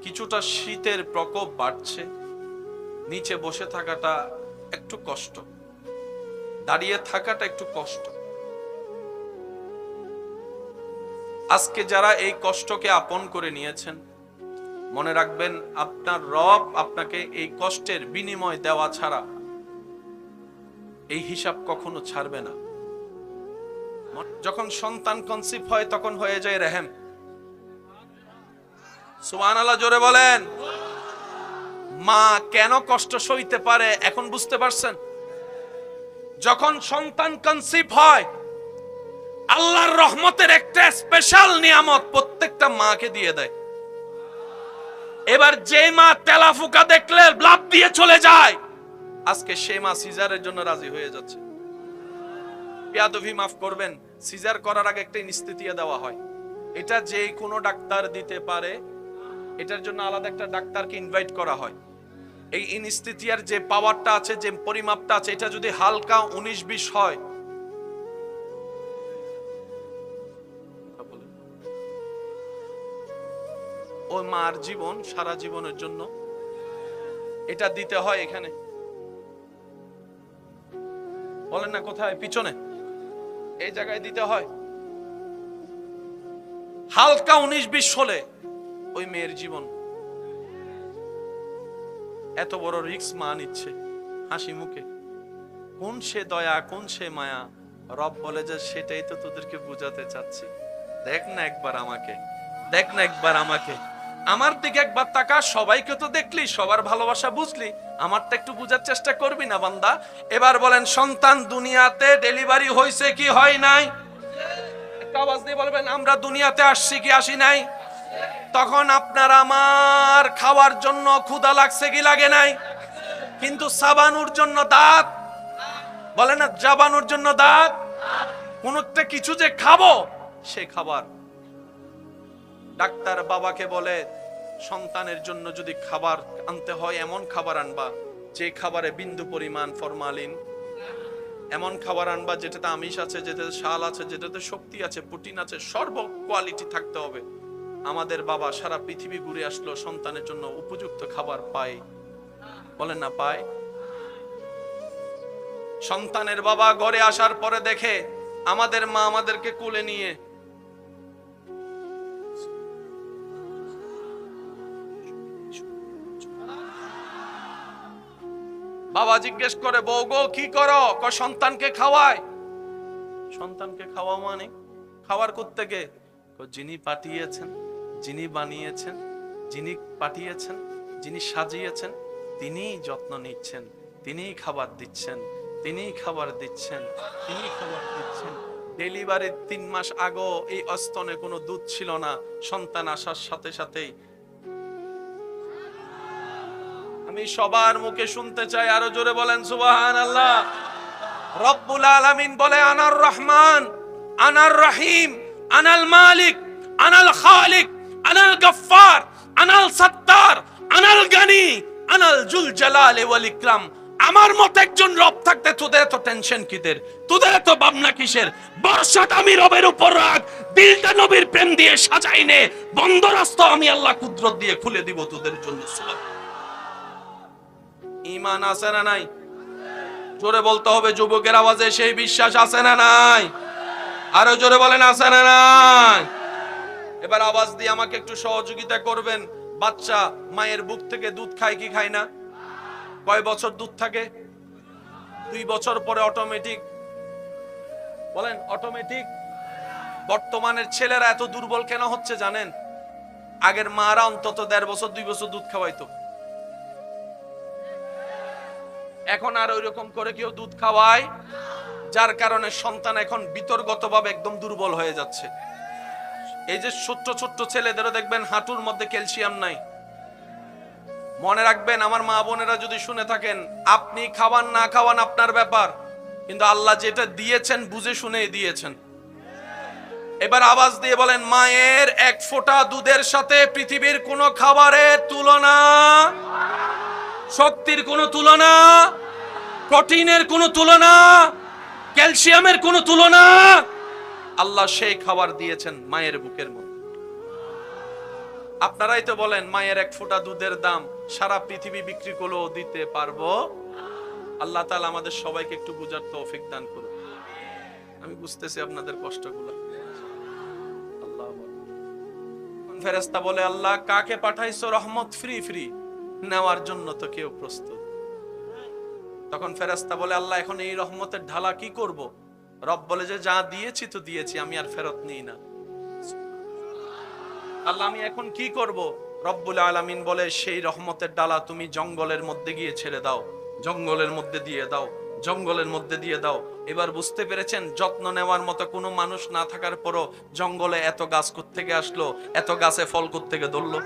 কিছুটা শীতের প্রকোপ বাড়ছে, নিচে বসে থাকাটা একটু কষ্ট, দাঁড়িয়ে থাকাটা একটু কষ্ট। আজকে যারা এই কষ্টকে আপন করে নিয়েছেন, মনে রাখবেন, আপনার রব আপনাকে এই কষ্টের বিনিময় দেওয়া ছাড়া এই হিসাব কখনো ছাড়বে না। যখন সন্তান কনসিভ হয় তখন হয়ে যায় রেহেম। সুবহানাল্লাহ, জোরে বলেন। মা কেন কষ্ট সইতে পারে এখন বুঝতে পারছেন? যখন সন্তান কনসিভ হয়, আল্লাহর রহমতের একটা স্পেশাল নিয়ামত প্রত্যেকটা মাকে দিয়ে দেয়। এবার যে মা তেলাফুকা দেখলে লাফ দিয়ে চলে যায়, আজকে সে মা সিজারের জন্য রাজি হয়ে যাচ্ছে। বেয়াদবি মাফ করবেন, সিজার করার আগে একটা ইনস্তিতিয়া দেওয়া হয়। এটা যে কোনো ডাক্তার দিতে পারে, এটার জন্য আলাদা একটা ডাক্তারকে ইনভাইট করা হয়। এই ইনস্তিতিয়ার যে পাওয়ারটা আছে, যে পরিমাপটা আছে, এটা যদি হালকা 19-20 হয়, ওই মার জীবন সারা জীবনের জন্য এটা দিতে হয়। এখানে বলেন না কোথায়? পিছনে এই জায়গায় দিতে হয়। হালকা 19-20 হলে ওই মেয়ের জীবন। এত বড় রিস্ক মা নিচ্ছে হাসি মুখে। কোন সে দয়া, কোন সে মায়া? রব বলে যে সেটাই তো তোদেরকে বুঝাতে চাচ্ছি। দেখ না একবার আমাকে, দেখ না একবার আমাকে, আমার দিকে একবার তাকা। সবাইকে তো দেখলি, সবার ভালোবাসা বুঝলি, আমারটা একটু বুঝার চেষ্টা করবি না বান্দা? এবার বলেন, সন্তান দুনিয়াতে ডেলিভারি হয়েছে কি হয় নাই? একটা আওয়াজ দিয়ে বলবেন, আমরা দুনিয়াতে আসছি কি আসি নাই? তখন আপনার আমার খাওয়ার জন্য ক্ষুধা লাগছে কি লাগে নাই? কিন্তু চাবানোর জন্য দাঁত, বলে না, চাবানোর জন্য দাঁত, কোন একটা কিছু যে খাবো, সে খাবার। ডাক্তার বাবাকে বলে, সন্তানের জন্য যদি খাবার আনতে হয়, এমন খাবার আনবা যে খাবারে বিন্দু পরিমাণ ফরমালিন, এমন খাবার আনবা যেটাতে আমিষ আছে, যেটাতে শাল আছে, যেটাতে শক্তি আছে, প্রোটিন আছে, সর্ব কোয়ালিটি থাকতে হবে। আমাদের বাবা সারা পৃথিবী ঘুরে আসলো, সন্তানের জন্য উপযুক্ত খাবার পায়? বলেন না পায়? সন্তানের বাবা ঘরে আসার পরে দেখে আমাদের মা আমাদেরকে কোলে নিয়ে বাবা জিজ্ঞেস করে, বউ গো কি করো? সন্তানকে খাওয়ায়। সন্তানকে খাওয়া মানে খাওয়ার কোত্থেকে? যিনি পাঠিয়েছেন, যিনি বানিয়েছেন, যিনি পাঠিয়েছেন, যিনি সাজিয়েছেন, তিনিই যত্ন নিচ্ছেন, তিনিই খাবার দিচ্ছেন, তিনিই খাবার দিচ্ছেন, তিনিই খাবার দিচ্ছেন। ডেলিভারির 3 মাস আগে এই স্তনে কোনো দুধ ছিল না, সন্তান আসার সাথে সাথেই আমি সবার মুখে শুনতে চাই, আরো জোরে বলেন সুবহানাল্লাহ। রব্বুল আলামিন বলে আনার রহমান, আনার রহিম, আনাল মালিক, আনাল খালিক, আনাল গফফার, আনাল সত্তার, আনাল গানি, আনাল জুল জালালি ওয়াল ইকরাম। আমার মত একজন রব থাকতে তোদের এত টেনশন কিদের, তোদের এত ভাবনা কিসের? বর্ষাটা আমি রবের উপর রাখ, দিলটা নবীর প্রেম দিয়ে সাজাই নে, বন্ধ রাস্তা আমি আল্লাহ কুদরত দিয়ে খুলে দিব তোদের জন্য। ঈমান আছে না নাই? জোরে বলতে হবে যুবকের আওয়াজে, সেই বিশ্বাস আছে না নাই? আরো জোরে বলেন আছে না নাই? এবার আওয়াজ দিয়ে আমাকে একটু সহযোগিতা করবেন। বাচ্চা মায়ের বুক থেকে দুধ খায় কি খায় না? কয় বছর দুধ থাকে? 2 বছর পরে অটোমেটিক। বলেন অটোমেটিক। বর্তমানের ছেলেরা এত দুর্বল কেন হচ্ছে জানেন? আগের মারা অন্তত 1.5 বছর 2 বছর দুধ খাওয়াইতো, এখন আর ওইরকম করে কেউ দুধ খাওয়ায়, যার কারণে সন্তান এখন বিতর্গতভাবে একদম দুর্বল হয়ে যাচ্ছে। এই যে ছোট্ট ছোট্ট ছেলেদেরও দেখবেন হাঁটুর মধ্যে ক্যালসিয়াম নাই। মনে রাখবেন আমার মা বোনেরা যদি শুনে থাকেন, আপনি খাওয়ান না খাওয়ান আপনার ব্যাপার, কিন্তু আল্লাহ যেটা দিয়েছেন বুঝে শুনে দিয়েছেন। এবার আওয়াজ দিয়ে বলেন, মায়ের 1 ফোঁটা দুধের সাথে পৃথিবীর কোনো খাবারের তুলনা, শক্তির কোনো তুলনা, প্রোটিনের কোনো তুলনা, ক্যালসিয়ামের কোনো তুলনা। আল্লাহ সেই খাবার দিয়েছেন মায়ের বুকের মধ্যে। আপনারাই তো বলেন মায়ের 1 ফোঁটা দুধের দাম সারা পৃথিবী বিক্রি করলেও দিতে পারবো। আল্লাহ তাআলা আমাদের সবাইকে একটু বুঝার তৌফিক দান করুন। আমি বুঝতেছি আপনাদের কষ্টগুলো। আল্লাহ ফেরেশতা বলে, আল্লাহ কাকে পাঠাইছো রহমত ফ্রি ফ্রি, নেওয়ার জন্য তো কেউ প্রস্তুত। তখন ফেরেশতা বলে, আল্লাহ এখন এই রহমতের ঢালা কি করব? রব বলে যে যা দিয়েছি তো দিয়েছি, আমি আর ফেরত নিই না। আল্লাহ আমি এখন কি করব? রব্বুল আলামিন বলে, সেই রহমতের ডালা তুমি জঙ্গলের মধ্যে গিয়ে ছেড়ে দাও, জঙ্গলের মধ্যে দিয়ে দাও, জঙ্গলের মধ্যে দিয়ে দাও। এবার বুঝতে পেরেছেন, যত্ন নেওয়ার মতো কোনো মানুষ না থাকার পরও জঙ্গলে এত গাছ কোত্থেকে আসলো, এত গাছে ফল কোত্থেকে ধরলো?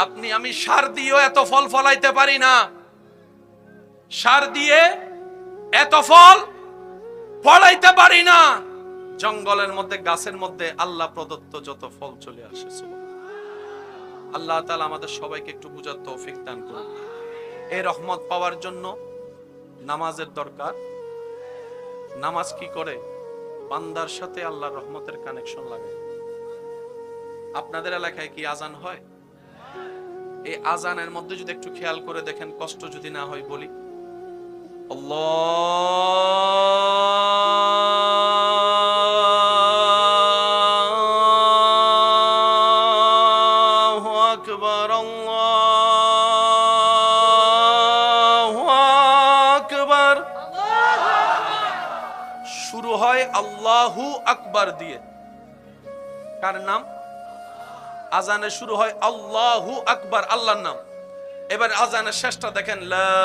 আপনি আমি সার দিয়েও এত ফল ফলাইতে পারি না, সার দিয়ে এত ফল ফলাইতে পারি না। জঙ্গলের মধ্যে গাছের মধ্যে আল্লাহ প্রদত্ত যত ফল চলে আসে। আল্লাহ তাআলা আমাদের সবাইকে একটু বুঝার তৌফিক দান করুন। এই রহমত পাওয়ার জন্য নামাজের দরকার। নামাজ কি করে? বান্দার সাথে আল্লাহর রহমতের কানেকশন লাগায়। আপনাদের এলাকায় কি আজান হয়? এই আজানের মধ্যে যদি একটু খেয়াল করে দেখেন, কষ্ট যদি না হয় বলি, আল্লাহু আকবার, আল্লাহু আকবার। শুরু হয় আল্লাহু আকবার দিয়ে। কার নাম? আজানের শুরু হয় আল্লাহু আকবার, আল্লাহর নাম। এবার আজানের শেষটা দেখেন, লা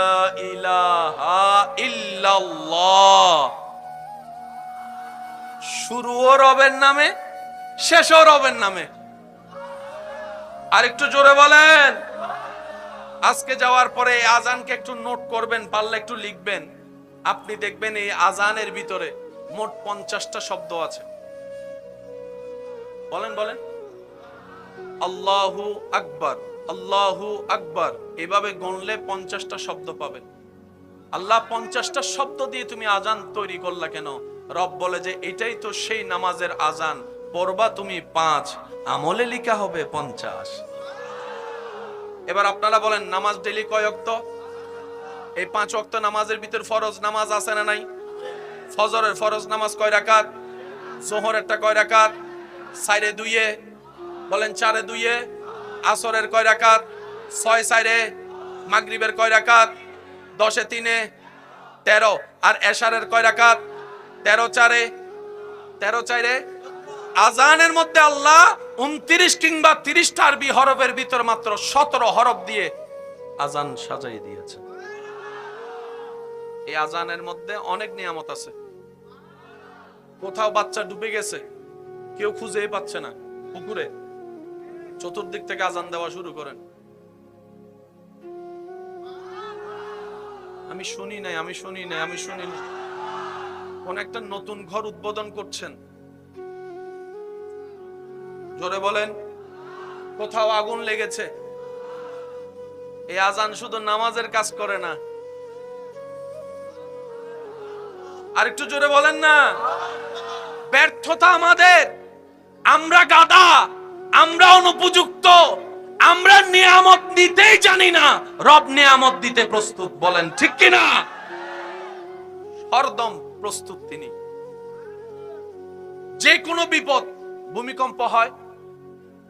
ইলাহা ইল্লাল্লাহ। শুরুও রবের নামে, শেষও রবের নামে। আর একটু জোরে বলেন। আজকে যাওয়ার পরে এই আজানকে একটু নোট করবেন, পারলে একটু লিখবেন। আপনি দেখবেন এই আজানের ভিতরে মোট 50টা শব্দ আছে। বলেন বলেন। আল্লাহু আকবার, আল্লাহু আকবার, এভাবে গণলে 50টা শব্দ পাবেন। আল্লাহ 50টা শব্দ দিয়ে তুমি আজান তৈরি করলা কেন? রব বলে যে এটাই তো সেই নামাজের আজান, পড়বা তুমি 5, আমলে লিখা হবে 50। এবার আপনারা বলেন, নামাজ ডেইলি কয় ওয়াক্ত? এই 5 ওয়াক্ত নামাজের ভিতর ফরজ নামাজ আছে না নাই? ফজরের ফরজ নামাজ কয় রাকাত? যোহরেরটা কয় রাকাত? 4 2 বলেন, 4 2। আসরের কয় রাকাত? 6 4। মাগরিবের কয় রাকাত? 10 3 13। আর এশারের কয় রাকাত? 13 4 13 4। আজানের মধ্যে আল্লাহ 29 কিংবা 30টা আরবি হরফের ভিতর মাত্র 17 হরফ দিয়ে আজান সাজাই দিয়েছে। এই আজানের মধ্যে অনেক নিয়ামত আছে। কোথাও বাচ্চা ডুবে গেছে, কেউ খুঁজেই পাচ্ছে না, পুকুরে, চতুর্দিক থেকে আজান দেওয়া শুরু করেন, আমি শুনি নাই। কোন একটা নতুন ঘর উদ্বোধন করছেন, জোরে বলেন। কোথাও আগুন লেগেছে। এই আজান শুধু নামাজের কাজ করে না, আর একটু জোরে বলেন না। ব্যর্থতা আমাদের, আমরা গাদা, আমরা অনুপযুক্ত, আমরা নিয়ামত দিতেই জানি না, রব নিয়ামত দিতে প্রস্তুত। বলেন ঠিক কিনা? হরদম প্রস্তুত তিনি। যে কোনো বিপদ, ভূমিকম্প হয়,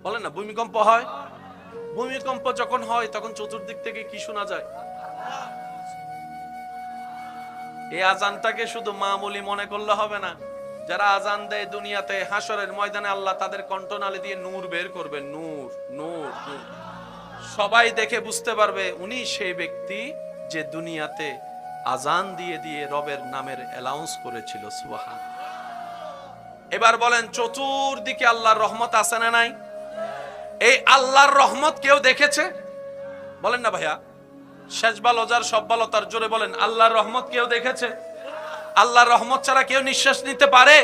বলেন না, ভূমিকম্প হয়। ভূমিকম্প যখন হয় তখন চতুর্দিক থেকে কি শোনা যায়? এই আজানটাকে শুধু মামুলি মনে করলে হবে না। যারা আজান দেয় দুনিয়াতে, হাসরের ময়দানে আল্লাহ তাদের কণ্ঠনালী দিয়ে নূর বের করবে। নূর, নূর, নূর। সবাই দেখে বুঝতে পারবে উনি সেই ব্যক্তি যে দুনিয়াতে আজান দিয়ে দিয়ে রবের নামের অ্যালাউন্স করেছিল। সুবহান। এবার বলেন, চতুর্দিকে আল্লাহর রহমত আছে না নাই? এই আল্লাহর রহমত কেউ দেখেছে? বলেন না ভাইয়া। শেষ ভালো যার, সব ভালো তার। জোরে বলেন, আল্লাহর রহমত কেউ দেখেছে? আল্লাহর রহমত ছাড়া কেউ নিঃশ্বাস নিতে পারে?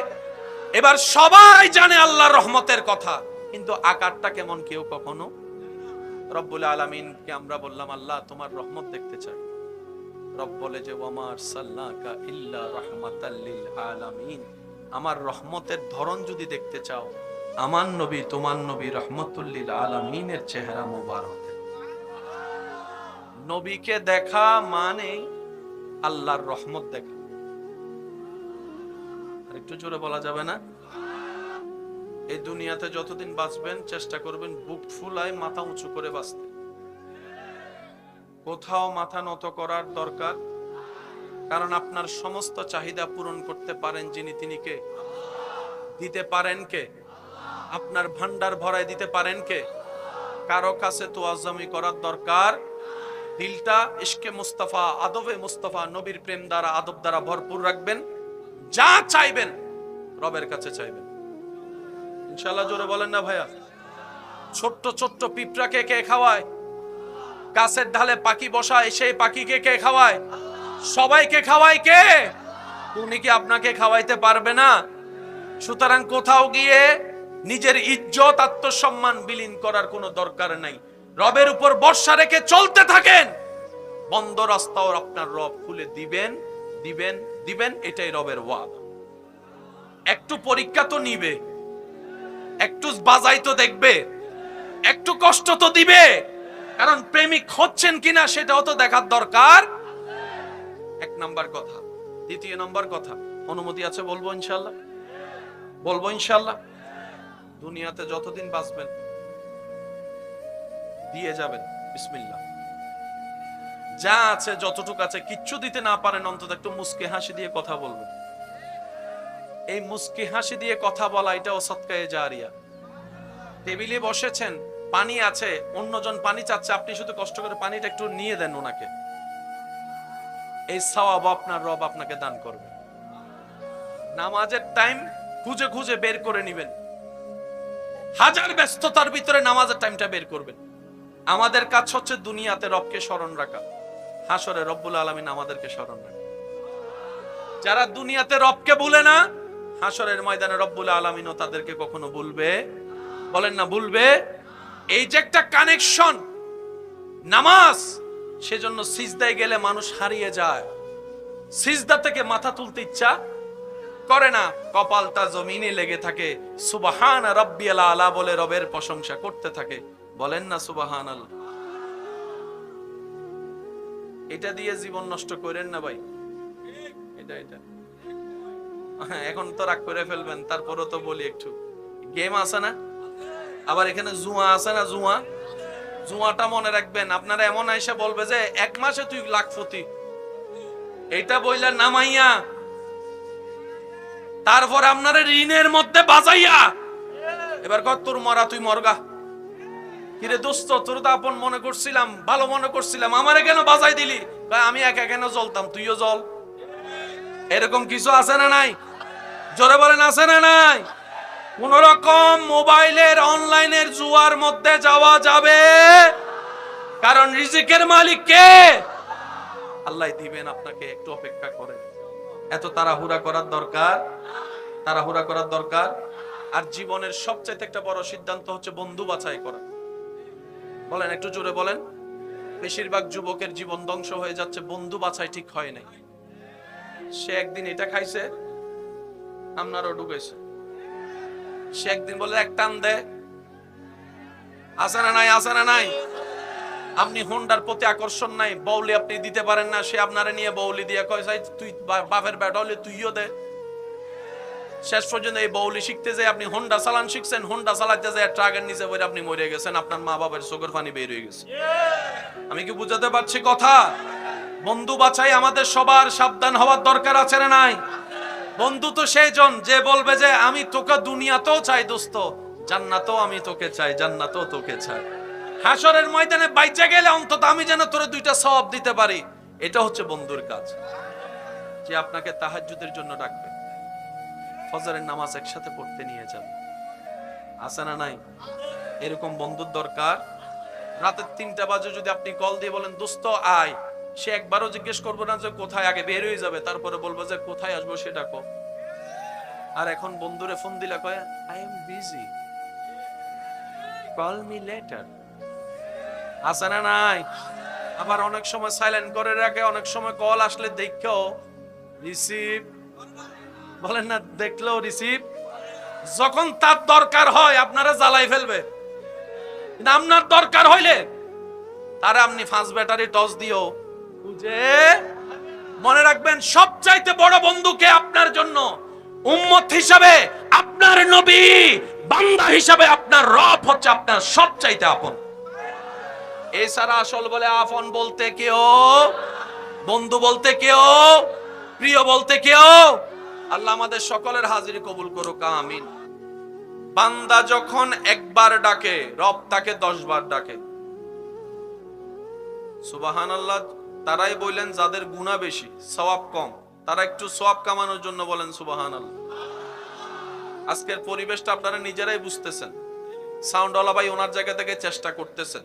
এবার সবাই জানে আল্লাহর রহমতের কথা, কিন্তু আকারটা কেমন কেউ কখনো। রব্বুল আলামিনকে আমরা বললাম, আল্লাহ তোমার রহমত দেখতে চাই। রব বলে যে ওয়ামা আরসালনাকা ইল্লা রাহমাতাল লিল আলামিন। আমার রহমতের ধরন যদি দেখতে চাও, আমার নবী, তোমার নবী রহমতুল লিল আলামিনের চেহারা মোবারক। নবীকে দেখা মানে আল্লাহর রহমত দেখা। আর একটু জোরে বলা যাবে না? এই দুনিয়াতে যতদিন বাঁচবেন চেষ্টা করবেন বুক ফুলায় মাথা উঁচু করে বাঁচতে। কোথাও মাথা নত করার দরকার, কারণ আপনার সমস্ত চাহিদা পূরণ করতে পারেন যিনি, তিনি কে? দিতে পারেন কে? আপনার ভান্ডার ভরায় দিতে পারেন কে? কারো কাছে তোয়াজ্জমি করার দরকার। দিলটা ইশকে মুস্তাফা, আদবে মুস্তাফা, নবীর প্রেম দ্বারা, আদব দ্বারা ভরপুর রাখবেন। যা চাইবেন রবের কাছে চাইবেন, ইনশাআল্লাহ। জোরে বলেন না ভাইয়া। ছোট্ট ছোট্ট পিঁপড়াকে কে খাওয়ায়? গাছের ঢালে পাখি বসায়, সেই পাখিকে কে খাওয়ায়? সবাইকে খাওয়ায় কে? উনি কি আপনাকে খাওয়াইতে পারবে না? সুতরাং কোথাও গিয়ে নিজের ইজ্জত, আত্মসম্মান বিলীন করার কোনো দরকার নাই। রবের উপর ভরসা রেখে চলতে থাকেন। বন্ধ রাস্তাও আপনার রব খুলে দিবেন, দিবেন, দিবেন। এটাই রবের ওয়াদা। একটু পরীক্ষা তো নিবে, একটু বাজাই তো দেখবে, একটু কষ্ট তো দিবে, কারণ প্রেমিক হচ্ছেন কিনা সেটাও তো দেখার দরকার। এক নাম্বার কথা। দ্বিতীয় নাম্বার কথা, অনুমতি আছে বলবো ইনশাআল্লাহ? বলবো ইনশাআল্লাহ। দুনিয়াতে যতদিন বাঁচবেন দিয়ে যাবেন বিসমিল্লাহ। যা আছে, যতটুকু আছে, কিচ্ছু দিতে না পারেন, অন্তত একটু মুস্কি হাসি দিয়ে কথা বলবেন। এই মুস্কি হাসি দিয়ে কথা বলা, এটাও সদকায়ে জারিয়া। টেবিলে বসেছেন, পানি আছে, অন্যজন পানি চাচ্ছে, আপনি শুধু কষ্ট করে পানিটা একটু নিয়ে দেন ওনাকে, এই সওয়াব আপনার রব আপনাকে দান করবে। নামাজের টাইম খুঁজে খুঁজে বের করে নেবেন, হাজার ব্যস্ততার ভিতরে নামাজের টাইমটা বের করবেন। আমাদের কাজ হচ্ছে দুনিয়াতে রবকে স্মরণ রাখা, হাসরে রব্বুল আলামিন আমাদেরকে স্মরণ রাখে। যারা দুনিয়াতে রবকে ভুলে না, হাসরের ময়দানে রব্বুল আলামিনও তাদেরকে কখনো ভুলবে, বলেন না ভুলবে। এই যে একটা কানেকশন নামাজ, সেজন্য সিজদায় গেলে মানুষ হারিয়ে যায়। সিজদা থেকে মাথা তুলতে ইচ্ছা করে না, কপালটা জমিনে লেগে থাকে। সুবহান রাব্বিয়াল আলা বলে রবের প্রশংসা করতে থাকে। বলেন না সুবহানাল্লাহ। এটা দিয়ে জীবন নষ্ট করেন না ভাই। এটা এখন তো রাগ করে ফেলবেন, তারপরও তো বলি একটু। গেম আছে না, আবার এখানে জুয়া আছে না, জুয়াটা মনে রাখবেন। আপনারা এমন আইসা বলবে যে 1 মাসে তুই লাখপতি, এইটা বইলা নামাইয়া তারপর আপনার ঋণের মধ্যে বাজাইয়া এবার কত তোর মরা, তুই মরগা। কিরে দোস্ত, তোর তো আপন মনে করছিলাম, ভালো মনে করছিলাম, আমারে কেন বাজাই দিলি? আমি একা কেন জ্বলতাম, তুইও জ্বল। এরকম কিছু আছে না নাই? জোরে বলেন, আছে না নাই? কোন রকম মোবাইলের অনলাইনের জুয়ার মধ্যে যাওয়া যাবে, কারণ রিজিকের মালিক কে? আল্লাহ দিবেন আপনাকে, একটু অপেক্ষা করেন। এত তাড়াহুড়া করার দরকার, তাড়াহুড়া করার দরকার। আর জীবনের সবচেয়ে একটা বড় সিদ্ধান্ত হচ্ছে বন্ধু বাছাই করা। বলেন, একটু জোরে বলেন। বেশিরভাগ যুবকের জীবন ধ্বংস হয়ে যাচ্ছে বন্ধু বাছাই ঠিক হয় নাই। সে একদিন এটা খাইছে, আপনারও ঢুকেছে। সে একদিন বলে এক টান দে, আছে না নাই, আছে না নাই। আপনি হোন্ডার প্রতি আকর্ষণ নাই, বউলি আপনি দিতে পারেন না, সে আপনারে নিয়ে বউলি দিয়ে কয় চাই তুই বাপের বেটা হলে তুইও দে। শেষ পর্যন্ত এই বউলি শিখতে যে আপনি হোন্ডা চালান শিখছেন, হোন্ডা চালাতে যায় ট্রাকের নিচে পড়ে আপনি মরে গেছেন, আপনার মা বাবার চোখের পানি বের হয়ে গেছে। আমি কি বুঝাতে পারছি কথা? বন্ধু বাছাই আমাদের সবার সাবধান হওয়ার দরকার আছে না নাই? বন্ধু তো সেইজন যে বলবে যে আমি তোকে দুনিয়াতেও চাই দোস্ত, জান্নাতেও আমি তোকে চাই, জান্নাতেও তোকে চাই। হাসরের ময়দানে বাইচা গেলে অন্তত আমি যেন তোরে দুইটা সওয়াব দিতে পারি। এটা হচ্ছে বন্ধুর কাজ। যে আপনাকে তাহাজ্জুদের জন্য ডাকবে, ফজরের নামাজ একসাথে পড়তে নিয়ে যাবে, আছে না নাই? এরকম বন্ধুর দরকার। রাতের 3টা বাজে যদি আপনি কল দিয়ে বলেন দোস্ত আয়, সে একবারও জিজ্ঞেস করবে না যে কোথায়, আগে বের হয়ে যাবে, তারপরে বলবো যে কোথায় আসবো সেটা কো। আর এখন বন্ধুরে ফোন দিলে কয় I am busy, call me letter, আছে না নাই? আবার অনেক সময় সাইলেন্ট করে রাখে, অনেক সময় কল আসলে দেখেও রিসিভ, বলেন না, দেখলেও রিসিভ। যখন তার দরকার হয় আপনারা জ্বালাই ফেলবে, কিন্তু আপনার দরকার হইলে তারা আপনি 5 ব্যাটারি টস দিও বুঝে। মনে রাখবেন সবচাইতে বড় বন্ধুকে আপনার জন্য উম্মত হিসাবে আপনার নবী, বান্দা হিসাবে আপনার রব হচ্ছে আপনার সবচাইতে আপন। এছাড়া আসল বলে আপন বলতে কেউ, বন্ধু বলতে কেউ, প্রিয় বলতে কেউ। আল্লাহ আমাদের সকলের হাজিরি কবুল করুক, আমিন। বান্দা যখন একবার ডাকে, রব তাকে 10 বার ডাকে। সুবহানাল্লাহ। তারাই বললেন যাদের গুনাহ বেশি, সওয়াব কম, তারা একটু সওয়াব কামানোর জন্য বলেন সুবহানাল্লাহ। আজকের পরিবেশটা আপনারা নিজেরাই বুঝতেছেন। সাউন্ডওয়ালা ভাই ওনার জায়গা থেকে চেষ্টা করতেছেন,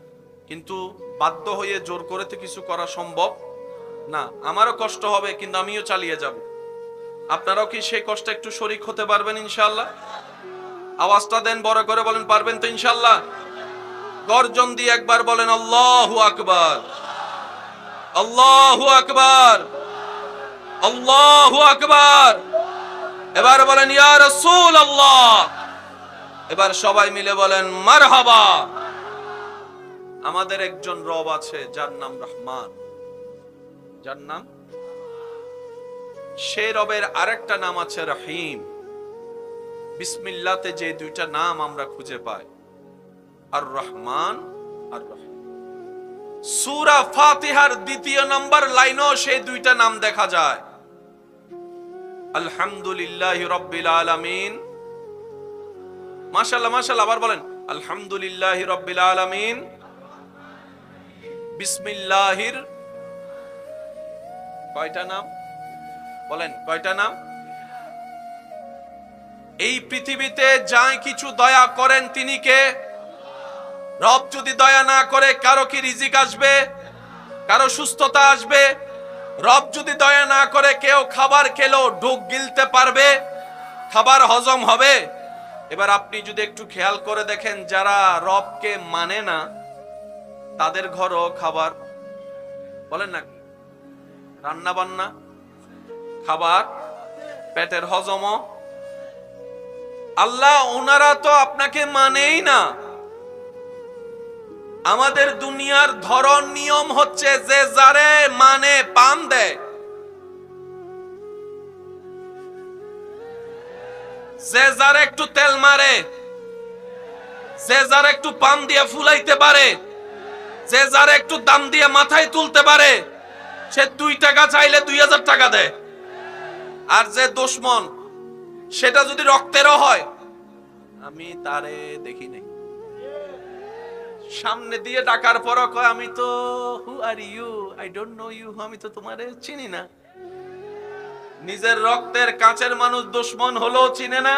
কিন্তু বাধ্য হয়ে জোর করে তো কিছু করা সম্ভব না। আমারও কষ্ট হবে, কিন্তু আমিও চালিয়ে যাব। আপনারাও কি সেই কষ্টে একটু শরীক হতে পারবেন ইনশাআল্লাহ? আওয়াজটা দেন বড় করে, বলেন পারবেন তো ইনশাআল্লাহ? গর্জন দিয়ে একবার বলেন আল্লাহু আকবার, আল্লাহু আকবার, আল্লাহু আকবার। এবার বলেন ইয়া রাসূলুল্লাহ। এবার সবাই মিলে বলেন মারহাবা। আমাদের একজন রব আছে যার নাম রহমান, যার নাম, সেই রবের আরেকটা নাম আছে রহিম। বিসমিল্লাহতে যে 2টা নাম আমরা খুঁজে পাই, আর রহমান আর রহিম। সূরা ফাতিহার 2য় নম্বর লাইনেও সেই 2টা নাম দেখা যায়। আলহামদুলিল্লাহি রাব্বিল আলামিন। মাশাআল্লাহ, মাশাআল্লাহ। আবার বলেন আলহামদুলিল্লাহি রাব্বিল আলামিন, বিসমিল্লাহির। কয়টা নাম বলেন, কয়টা নাম? এই পৃথিবীতে যাই কিছু দয়া করেন তিনি কে? রব যদি দয়া না করে কারো কি রিজিক আসবে? কারো সুস্থতা আসবে? রব যদি দয়া না করে কেউ খাবার খেলো ঢোক গিলতে পারবে? খাবার হজম হবে? এবার আপনি যদি একটু খেয়াল করে দেখেন, যারা রবকে মানে না তাদের ঘরও খাবার, বলেন না, রান্না বান্না, খাবার, পেটের হজমও। আল্লাহ ওনারা তো আপনাকে মানেই না। আমাদের দুনিয়ার ধরন নিয়ম হচ্ছে যে যারে মানে পান দেয়, যে যার একটু তেল মারে, যে যার একটু পান দিয়ে ফুলাইতে পারে, যে যার একটু দাম দিয়ে মাথায় তুলতে পারে, সে 2 টাকা চাইলে 2000 টাকা দেয়। আর যে দুশমন, সেটা যদি রক্তেরও হয়, আমি তারে দেখি নাই, সামনে দিয়ে ডাকার পরও কয় আমি তো who are you, I don't know you, আমি তো তোমারে চিনি না। নিজের রক্তের কাছের মানুষ দুশমন হলো চিনে না,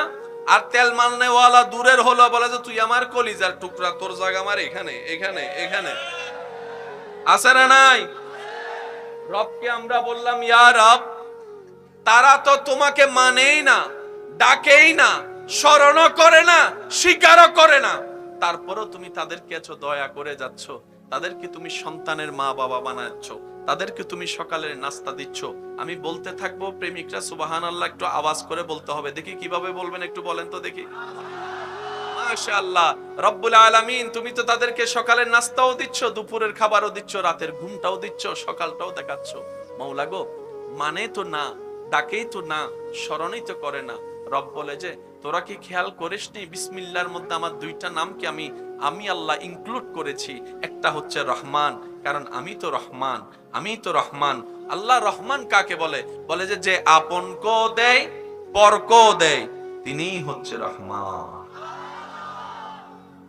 আর তেল মাননেওয়ালা দূরের হলো বলে যে তুই আমার কলিজার টুকরা, তোর জায়গা আমার এখানে, এখানে, এখানে। আছে না নাই? রবকে আমরা বললাম ইয়া রব, তারা তো তোমাকে মানেই না, ডাকেই না, স্মরণও করে না, স্বীকারও করে না, তারপরও তুমি তাদেরকে এত দয়া করে যাচ্ছ, তাদেরকে তুমি সন্তানের মা বাবা বানাচ্ছ, তাদেরকে তুমি সকালের নাস্তা দিচ্ছ। আমি বলতে থাকবো, প্রেমিকরা সুবহানাল্লাহ একটু আওয়াজ করে বলতে হবে। দেখি কিভাবে বলবেন, একটু বলেন তো দেখি। মাশাআল্লাহ, রব্বুল আলামিন, তুমি তো তাদেরকে সকালের নাস্তাও দিচ্ছ, দুপুরের খাবারও দিচ্ছ, রাতের ঘুমটাও দিচ্ছ, সকালটাও দেখাচ্ছ। মাওলা গো, মানে তো না, ডাকেই তো না, স্মরণই তো করে না। রব বলে যে তোরা কি খেয়াল করিসনি বিসমিল্লাহর মধ্যে আমার দুইটা নামকে আমি আল্লাহ ইনক্লুড করেছি। একটা হচ্ছে রহমান, কারণ আমি তো রহমান, আমি তো রহমান। আল্লাহ রহমান কাকে বলে? বলে যে যে আপনকেও দেয় পরকেও দেয়, তিনিই হচ্ছে রহমান।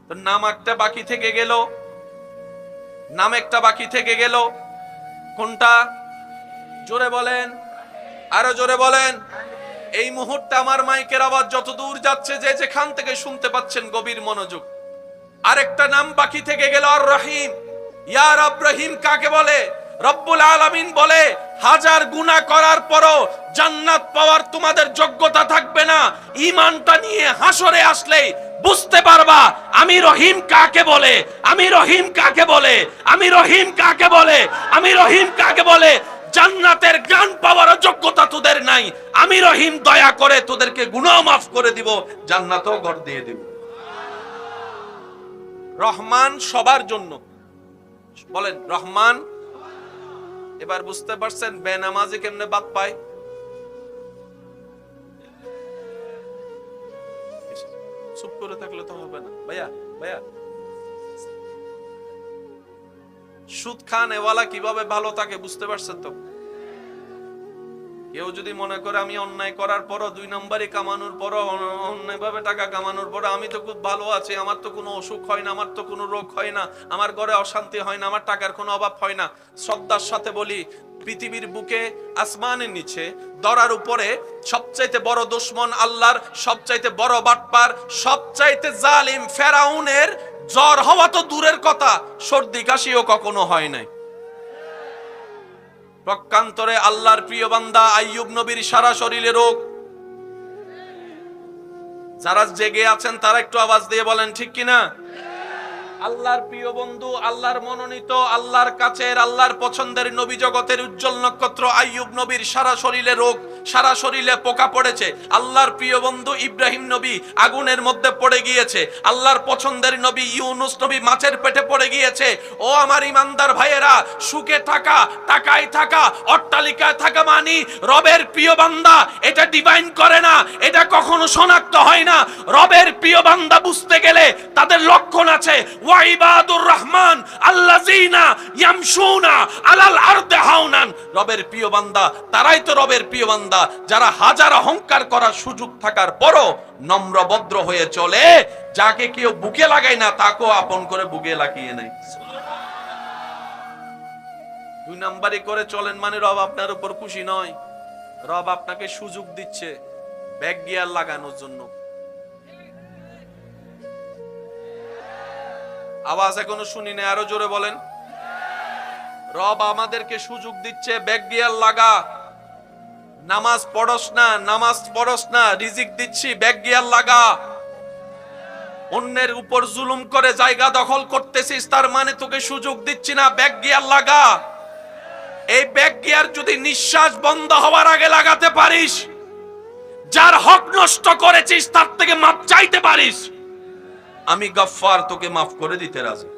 তো নাম একটা বাকি থেকে গেল, নাম একটা বাকি থেকে গেল, কোনটা? জোরে বলেন, আরো জোরে বলেন। এই মুহূর্তে আমার মাইকের আওয়াজ যত দূর যাচ্ছে, যে যেখান থেকে শুনতে পাচ্ছেন গভীর মনোযোগ। আরেকটা নাম বাকি থেকে গেল, আর রহিম। ইয়া রব, রহিম কাকে বলে? রব্বুল আলামিন বলে হাজার গুনাহ করার পরও জান্নাত পাওয়ার তোমাদের যোগ্যতা থাকবে না, ঈমানটা নিয়ে হাসরে আসলেই বুঝতে পারবা আমি রহিম কাকে বলে, আমি রহিম কাকে বলে, আমি রহিম কাকে বলে, আমি রহিম কাকে বলে। জান্নাতের জ্ঞান পাওয়ার যোগ্যতা তোদের নাই, আমি রহিম দয়া করে তোদেরকে গুনাহ মাফ করে দিব, জান্নাতও ঘর দিয়ে দিব। রহমান সবার জন্য, বলেন রহমান। এবার বুঝতে পারছেন বেনামাজি কেমনে বাদ পায়? চুপ করে থাকলে তো হবে না। ভাইয়া ভাইয়া, সুদ খান এওয়ালা কিভাবে ভালো থাকে বুঝতে পারছেন তো? কেউ যদি মনে করে আমি অন্যায় করার পরও, 2 নম্বরই কামানোর পরও, অন্যায় ভাবে টাকা কামানোর পরও আমি তো খুব ভালো আছি, আমার তো কোনো অসুখ হয় না, আমার তো কোনো রোগ হয় না, আমার ঘরে অশান্তি হয় না, আমার টাকার কোনো অভাব হয় না। শ্রদ্ধার সাথে বলি, পৃথিবীর বুকে আসমানের নিচে দরার উপরে সবচাইতে বড় দুশমন আল্লাহর, সবচাইতে বড় বাটপার, সবচাইতে জালিম ফেরাউনের জ্বর হওয়া তো দূরের কথা, সর্দি কাশিও কখনো হয় নাই। প্রকান্তরে আল্লাহর প্রিয় বান্দা আইয়ুব নবীর সারা শরীরে রোগ। যারা জেগে আছেন তারা একটু আওয়াজ দিয়ে বলেন ঠিক কিনা। আল্লাহর প্রিয় বন্ধু, আল্লাহর মনোনীত, আল্লাহর কাছের, আল্লাহর পছন্দের নবী, জগতের উজ্জ্বল নক্ষত্র আইয়ুব নবীর সারা শরীরে রোগ, সারা শরীরে পোকা পড়েছে। আল্লাহর প্রিয় বন্ধু ইব্রাহিম নবী আগুনের মধ্যে পড়ে গিয়েছে। আল্লাহর পছন্দের নবী ইউনুস নবী মাছের পেটে পড়ে গিয়েছে। ও আমার ইমানদার ভাইয়েরা, সুখে থাকা, টাকায় থাকা, অট্টালিকায় থাকা মানি রবের প্রিয় বান্দা, এটা ডিভাইন করে না, এটা কখনো শনাক্ত হয় না। রবের প্রিয় বান্দা বুঝতে গেলে তাদের লক্ষণ আছে। ওয়াইবাদুর রহমান আল্লাযিনা ইয়ামশুনা আলাল আরদি হাওনান। রবের প্রিয় বান্দা তারাই তো রবের প্রিয় বান্দা, যারা হাজার অহংকার করার সুযোগ থাকার পরও নম্র ভদ্র হয়ে চলে, যাকে কেউ বুকে লাগায় না তাকেও আপন করে বুকে লাগিয়ে নেয়। 2 নাম্বারই করে চলেন মানে রব আপনার উপর খুশি নয়। রব আপনাকে সুযোগ দিচ্ছে ব্যাক গিয়ার লাগানোর জন্য। আওয়াজ এখনো শুনি না, আরো জোরে বলেন। রব আমাদেরকে সুযোগ দিচ্ছে ব্যাক গিয়ার লাগা। নামাজ পড়স না, নামাজ পড়স না, রিজিক দিচ্ছি ব্যাক গিয়ার লাগা। অন্যের উপর জুলুম করে জায়গা দখল করতেছিস, তার মানে তোকে সুযোগ দিচ্ছি না, ব্যাক গিয়ার লাগা। এই ব্যাক গিয়ার যদি নিঃশ্বাস বন্ধ হওয়ার আগে লাগাতে পারিস, যার হক নষ্ট করেছিস তার থেকে মাপ চাইতে পারিস, আমি গফফার তোকে মাফ করে দিতে রাজি।